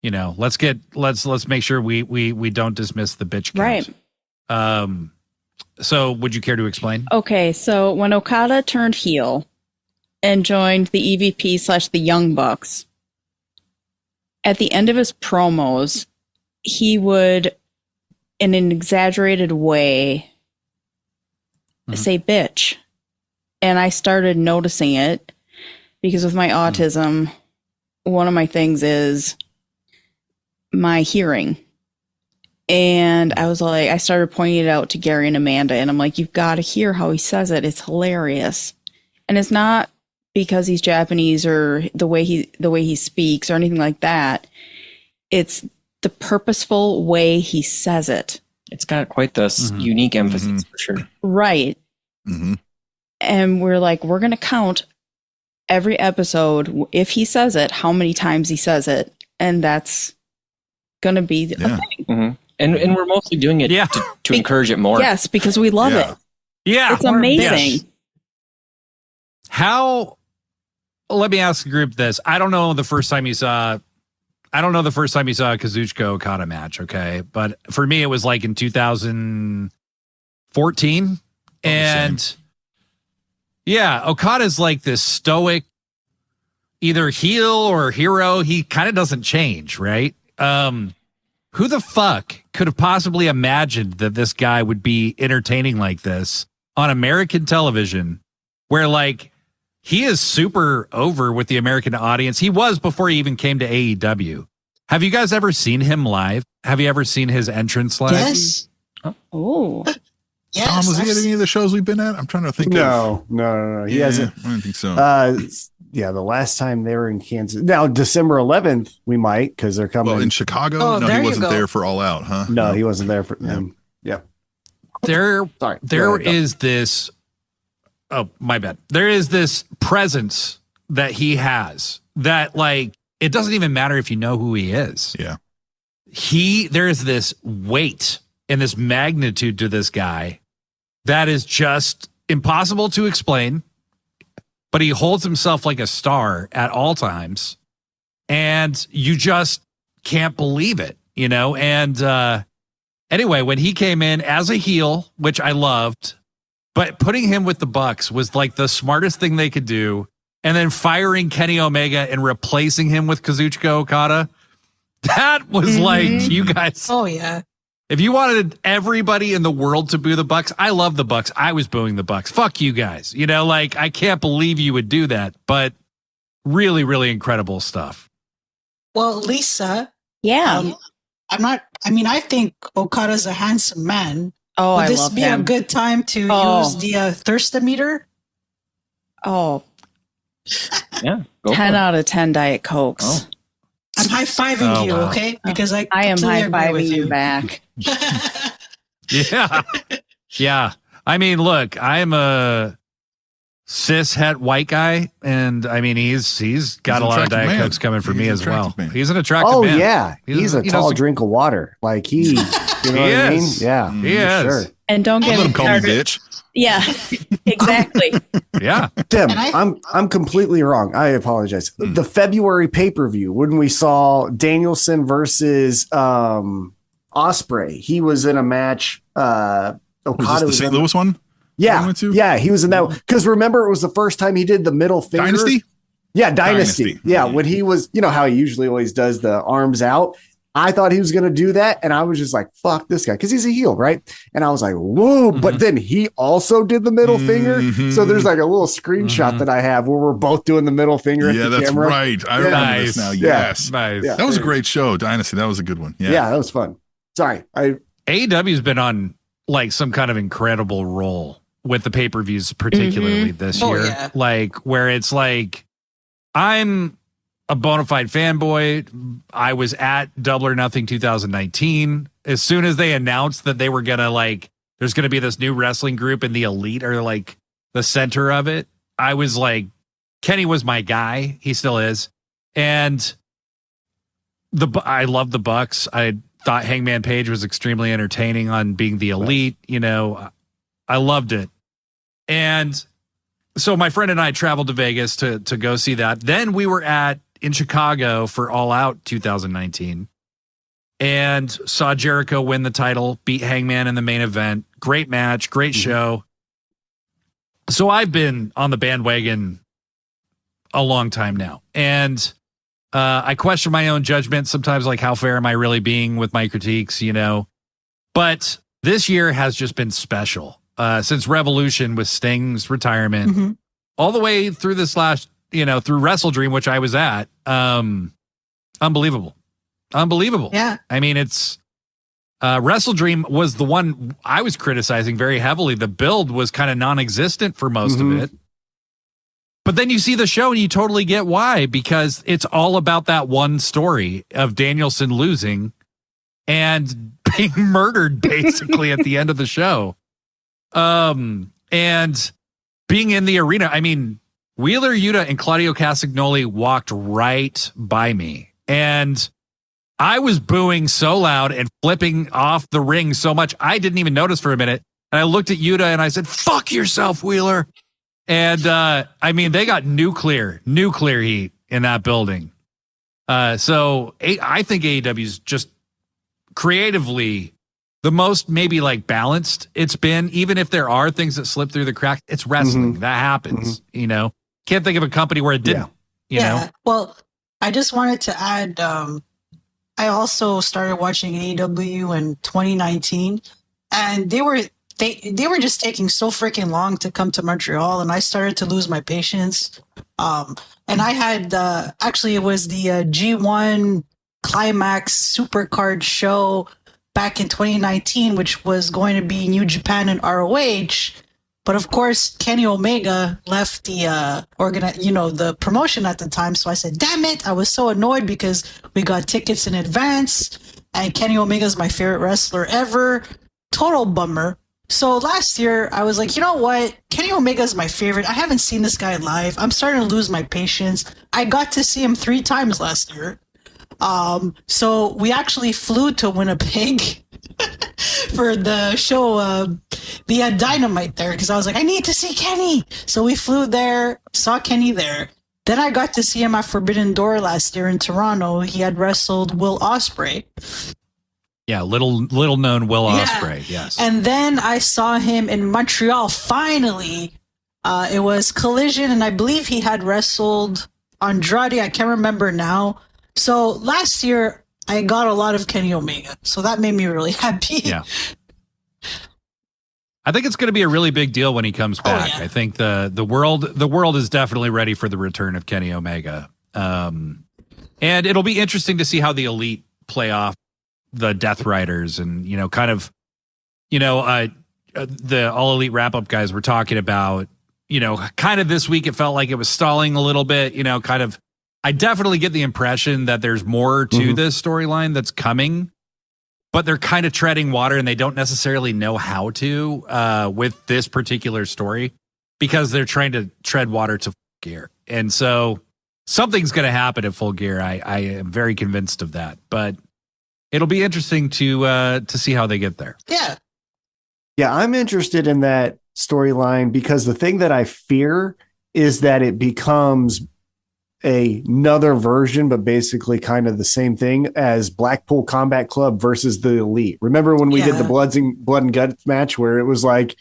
let's make sure we don't dismiss the bitch count.
Right.
So would you care to explain?
Okay, so when Okada turned heel and joined the EVP / the Young Bucks, at the end of his promos, he would, in an exaggerated way, say bitch. And I started noticing it because with my autism, one of my things is my hearing. And I was like, I started pointing it out to Gary and Amanda, and I'm like, you've got to hear how he says it. It's hilarious. And it's not because he's Japanese or the way he speaks or anything like that. It's the purposeful way he says it.
It's got quite this unique emphasis for sure.
Right.
Mm-hmm.
And we're like, we're going to count every episode, if he says it, how many times he says it. And that's going to be a thing.
Mm-hmm. And we're mostly doing it to encourage it more.
Yes, because we love it.
Yeah.
It's amazing.
Yes. Let me ask the group this. I don't know the first time you saw a Kazuchika Okada match, okay? But for me, it was like in 2014. And Okada's like this stoic, either heel or hero. He kind of doesn't change, right? Who the fuck could have possibly imagined that this guy would be entertaining like this on American television, where like he is super over with the American audience. He was before he even came to AEW. Have you guys ever seen him live? Have you ever seen his entrance live?
Yes.
Oh.
Yes.
Tom, was he at any of the shows we've been at? I'm trying to think.
No. He hasn't.
I don't think so.
The last time they were in Kansas. Now, December 11th, we might, because they're coming.
Well, in Chicago?
Oh,
no,
there
he
you
wasn't
go.
there for All Out, huh?
No, he wasn't there for them. Yeah.
There
Sorry.
is this. Oh, my bad. There is this presence that he has that, like, it doesn't even matter if you know who he is.
Yeah.
There is this weight and this magnitude to this guy that is just impossible to explain, but he holds himself like a star at all times, and you just can't believe it, you know? And anyway, when he came in as a heel, which I loved, but putting him with the Bucks was like the smartest thing they could do. And then firing Kenny Omega and replacing him with Kazuchika Okada, that was like, you guys.
Oh, yeah.
If you wanted everybody in the world to boo the Bucks, I love the Bucks. I was booing the Bucks. Fuck you guys. You know, like, I can't believe you would do that. But really, really incredible stuff.
Well, Lisa,
Yeah.
I think Okada's a handsome man.
Oh,
Would
I
this
love
be
him.
a good time to
Oh.
use the thirstometer?
Oh,
Yeah. Go
10
for it.
out of 10 Diet Cokes.
Oh.
I'm high-fiving
Oh,
you,
wow.
okay? Because I
I am
completely agree with
high-fiving you back.
Yeah. Yeah. I mean, look, I'm a cis het white guy, and I mean, he's got
an
a lot of
attractive
Diet
man.
Cokes coming for
He's
me
an
as well.
attractive man.
He's an attractive
Oh,
man.
yeah. He's a
he
tall
does-
drink of water. Like he, you know what I mean?
is.
Yeah.
He is.
Sure.
And don't
Don't
get
let him
me
call me
started.
bitch.
Yeah, exactly.
Yeah.
Tim,
And
I'm completely wrong. I apologize. The February pay-per-view when we saw Danielson versus Osprey, he was in a match.
Was
Okada
this the St.
in-
Louis one?
Yeah,
we went to?
yeah, he was in that. Because remember, it was the first time he did the middle finger.
Dynasty?
Yeah, Dynasty.
Dynasty.
Yeah, when he was, you know how he usually always does the arms out. I thought he was going to do that, and I was just like, "Fuck this guy," because he's a heel, right? And I was like, "Whoa!" But then he also did the middle finger. So there's like a little screenshot that I have where we're both doing the middle finger at
Yeah,
the
that's
camera.
right. I
Yeah.
remember this now.
Nice.
Yes.
Nice.
Yeah.
That was a great show, Dynasty. That was a good one.
Yeah,
Yeah.
that was fun. Sorry,
AEW's been on like some kind of incredible roll with the pay-per-views, particularly this
Oh,
year.
yeah.
Like where it's like, I'm a bona fide fanboy. I was at Double or Nothing 2019. As soon as they announced that they were gonna there's gonna be this new wrestling group and the Elite are like the center of it, I was like, Kenny was my guy. He still is. And I love the Bucks. I thought Hangman Page was extremely entertaining on being the Elite. You know, I loved it. And so my friend and I traveled to Vegas to go see that. Then we were in Chicago for All Out 2019 and saw Jericho win the title, beat Hangman in the main event. Great match, great show. So I've been on the bandwagon a long time now. And I question my own judgment sometimes, like how fair am I really being with my critiques, you know? But this year has just been special. Since Revolution with Sting's retirement, all the way through this last, through Wrestle Dream, which I was at, unbelievable.
Yeah.
I mean, it's Wrestle Dream was the one I was criticizing very heavily. The build was kind of non-existent for most of it. But then you see the show and you totally get why, because it's all about that one story of Danielson losing and being murdered basically at the end of the show. And being in the arena, I mean, Wheeler Yuta and Claudio Castagnoli walked right by me. And I was booing so loud and flipping off the ring so much, I didn't even notice for a minute. And I looked at Yuta and I said, fuck yourself, Wheeler. And I mean, they got nuclear heat in that building. So I think AEW is just creatively the most maybe like balanced it's been. Even if there are things that slip through the cracks, it's wrestling. That happens, you know. Can't think of a company where it didn't, you know.
Well, I just wanted to add, I also started watching AEW in 2019, and they were just taking so freaking long to come to Montreal, and I started to lose my patience. And I had actually it was the G1 Climax Supercard show back in 2019, which was going to be New Japan and ROH. But of course, Kenny Omega left the the promotion at the time. So I said, damn it. I was so annoyed because we got tickets in advance and Kenny Omega is my favorite wrestler ever. Total bummer. So last year I was like, you know what? Kenny Omega is my favorite. I haven't seen this guy live. I'm starting to lose my patience. I got to see him 3 times last year. So we actually flew to Winnipeg for the show. We had Dynamite there because I was like, I need to see Kenny. So we flew there, saw Kenny there. Then I got to see him at Forbidden Door last year in Toronto. He had wrestled Will Ospreay.
Yeah, little known Will Ospreay, yes.
And then I saw him in Montreal finally. It was Collision, and I believe he had wrestled Andrade. I can't remember now. So last year, I got a lot of Kenny Omega. So that made me really happy.
Yeah. I think it's going to be a really big deal when he comes back. I think the world is definitely ready for the return of Kenny Omega. And it'll be interesting to see how the Elite play off the Death Riders and, the All Elite Wrap-Up guys were talking about, kind of this week it felt like it was stalling a little bit, I definitely get the impression that there's more to this storyline that's coming, but they're kind of treading water and they don't necessarily know how to with this particular story because they're trying to tread water to Full Gear. And so something's going to happen at Full Gear. I am very convinced of that, but it'll be interesting to see how they get there.
Yeah.
Yeah, I'm interested in that storyline because the thing that I fear is that it becomes another version, but basically kind of the same thing as Blackpool Combat Club versus the Elite. Remember when we did the blood and guts match where it was like,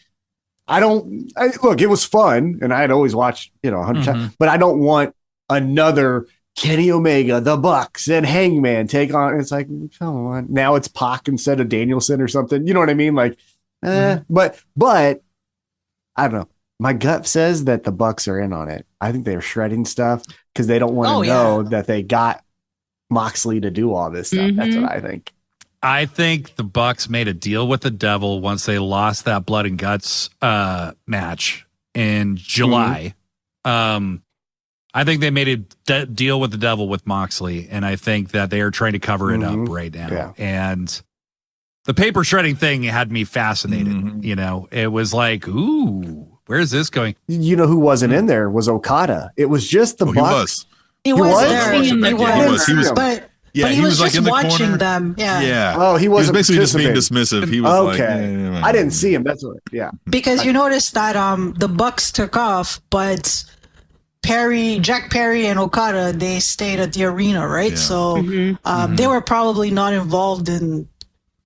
look, it was fun and I had always watched, 100 times, but I don't want another Kenny Omega, the Bucks, and Hangman take on. It's like, come on. Now it's Pac instead of Danielson or something. You know what I mean? Like, but I don't know. My gut says that the Bucks are in on it. I think they're shredding stuff because they don't want to know that they got Moxley to do all this stuff. That's what I think.
I think the Bucks made a deal with the devil once they lost that blood and guts match in July. I think they made a deal with the devil with Moxley, and I think that they are trying to cover it up right now. Yeah. And the paper shredding thing had me fascinated. It was like, ooh, where's this going?
You know who wasn't in there was Okada. It was just the Bucks.
He was there.
He was.
But he was like just in the watching corner. Them. Yeah.
Oh, he wasn't
basically just being dismissive. He was
okay. I didn't see him. That's what. Yeah.
Because you noticed that the Bucks took off, but Jack Perry and Okada, they stayed at the arena, right? Yeah. So they were probably not involved in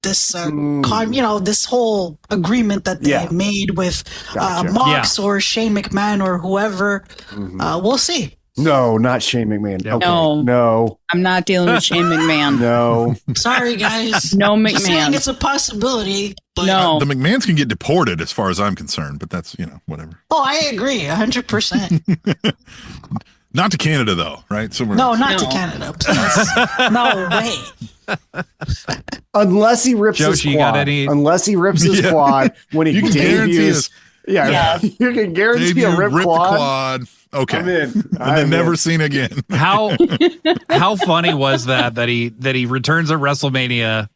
this this whole agreement that they made with Mox or Shane McMahon or whoever. We'll see.
No, not Shane McMahon. Okay. No.
I'm not dealing with Shane McMahon.
No.
Sorry, guys.
No McMahon.
Just saying it's a possibility. But
no.
The McMahons can get deported as far as I'm concerned, but that's, whatever.
Oh, I agree. 100%.
Not to Canada, though, right? Somewhere
else. Not to Canada. Please. No way.
Unless he rips
Joshi,
his quad. Unless he rips his quad when he debuts. Yeah. You can guarantee a rip quad.
Okay. I'm in. And then never seen again.
How funny was that he returns at WrestleMania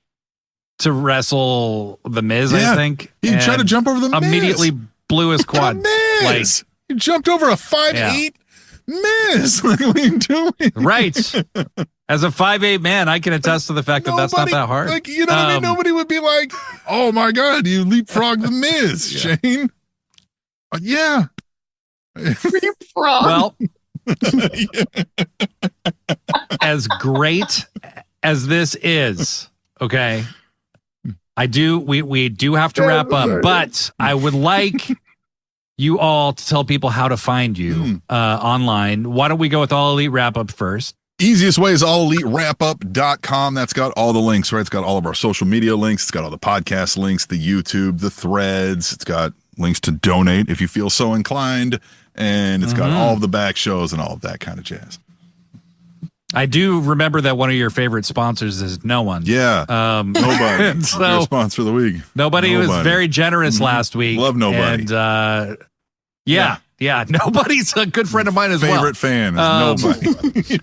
to wrestle the Miz,
Yeah.
I think.
He tried to jump over the Miz.
Immediately blew his quad.
Miz. He jumped over a 5'8" Miz. Like, what are you doing?
Right. As a 5'8" man, I can attest to the fact that that's not that hard.
Like, you know what I mean? Nobody would be like, oh my God, you leapfrogged the Miz, Shane. Yeah.
Well, as great as this is, okay, we do have to wrap up, but I would like you all to tell people how to find you online. Why don't we go with All Elite Wrap Up first?
Easiest way is allelitewrapup.com. That's got all the links, right? It's got all of our social media links. It's got all the podcast links, the YouTube, the threads. It's got links to donate if you feel so inclined. And it's got all of the back shows and all of that kind of jazz.
I do remember that one of your favorite sponsors is No One.
Yeah. Nobody.
So,
your sponsor of the week.
Nobody was very generous last week.
Love Nobody.
And yeah. Nobody's a good friend of mine as well.
Favorite fan is Nobody.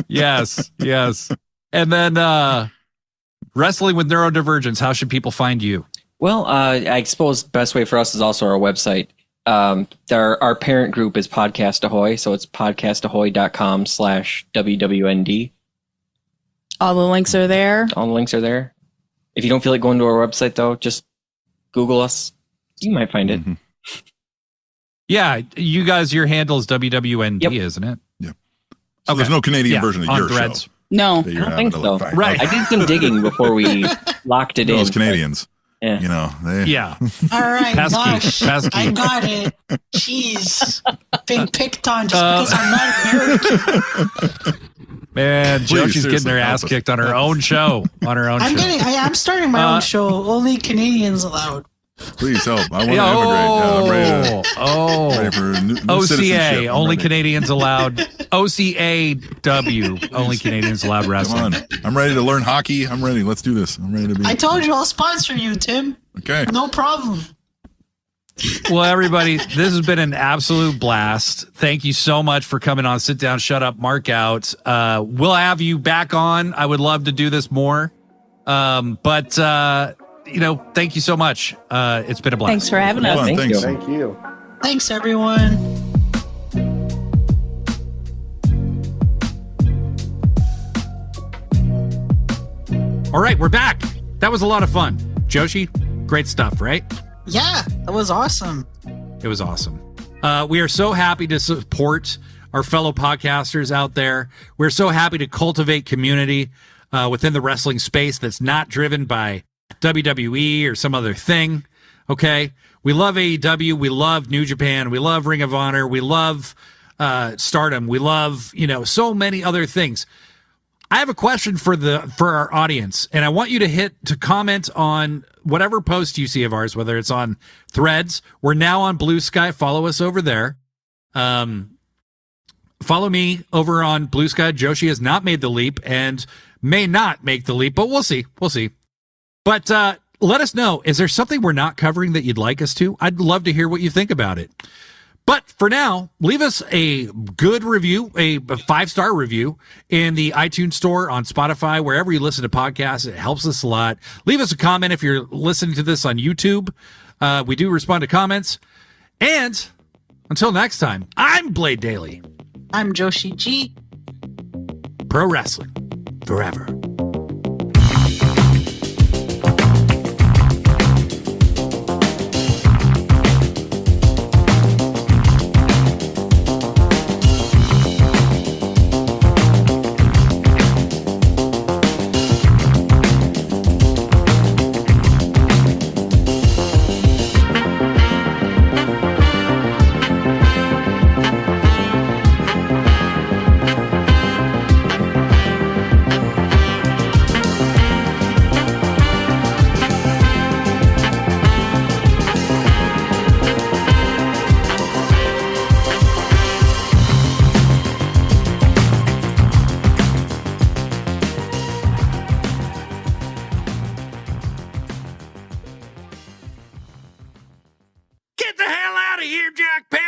Yes. And then Wrestling with Neurodivergence, how should people find you?
Well, I suppose the best way for us is also our website. Our parent group is Podcast Ahoy, so it's podcastahoy.com/WWND.
All the links are there.
All the links are there. If you don't feel like going to our website, though, just Google us. You might find it.
Yeah, you guys, your handle is WWND, isn't it?
Yeah. So there's no Canadian version of
on
your
Threads.
show.
No.
I don't think so.
Right.
I did some digging before we locked it in.
Those Canadians.
Yeah.
You know, they.
All right,
Pesky.
I got it. Jeez. Being picked on just because I'm not American.
Man,
Please,
Joshi's getting
seriously,
her
help
ass
us.
kicked on her own show.
I'm starting my own show. Only Canadians allowed.
Please help. I want to immigrate. I'm ready for new
OCA,
citizenship. I'm
only
ready.
Canadians allowed. OCAW, only Canadians allowed wrestling.
Come on. I'm ready to learn hockey. I'm ready. Let's do this. I'm ready to be.
I told you I'll sponsor you, Tim.
Okay.
No problem.
Well, everybody, this has been an absolute blast. Thank you so much for coming on Sit Down, Shut Up, Mark Out. We'll have you back on. I would love to do this more. But thank you so much. It's been a blast.
Thanks for having us.
Thank
Thanks.
you.
Thank you.
Thanks, everyone.
All right, we're back. That was a lot of fun. Joshi, great stuff, right?
Yeah, that was awesome.
It was awesome. We are so happy to support our fellow podcasters out there. We're so happy to cultivate community within the wrestling space that's not driven by WWE or some other thing. Okay. We love AEW. We love New Japan. We love Ring of Honor. We love Stardom. We love, so many other things. I have a question for our audience, and I want you to comment on whatever post you see of ours, whether it's on Threads. We're now on Bluesky. Follow us over there. Follow me over on Bluesky. Joshi has not made the leap and may not make the leap, but we'll see. We'll see. But let us know. Is there something we're not covering that you'd like us to? I'd love to hear what you think about it. But for now, leave us a good review, a 5-star review in the iTunes store, on Spotify, wherever you listen to podcasts. It helps us a lot. Leave us a comment if you're listening to this on YouTube. We do respond to comments. And until next time, I'm Blade Daly.
I'm Joshi G.
Pro wrestling forever. Get the hell out of here, Jack Payne!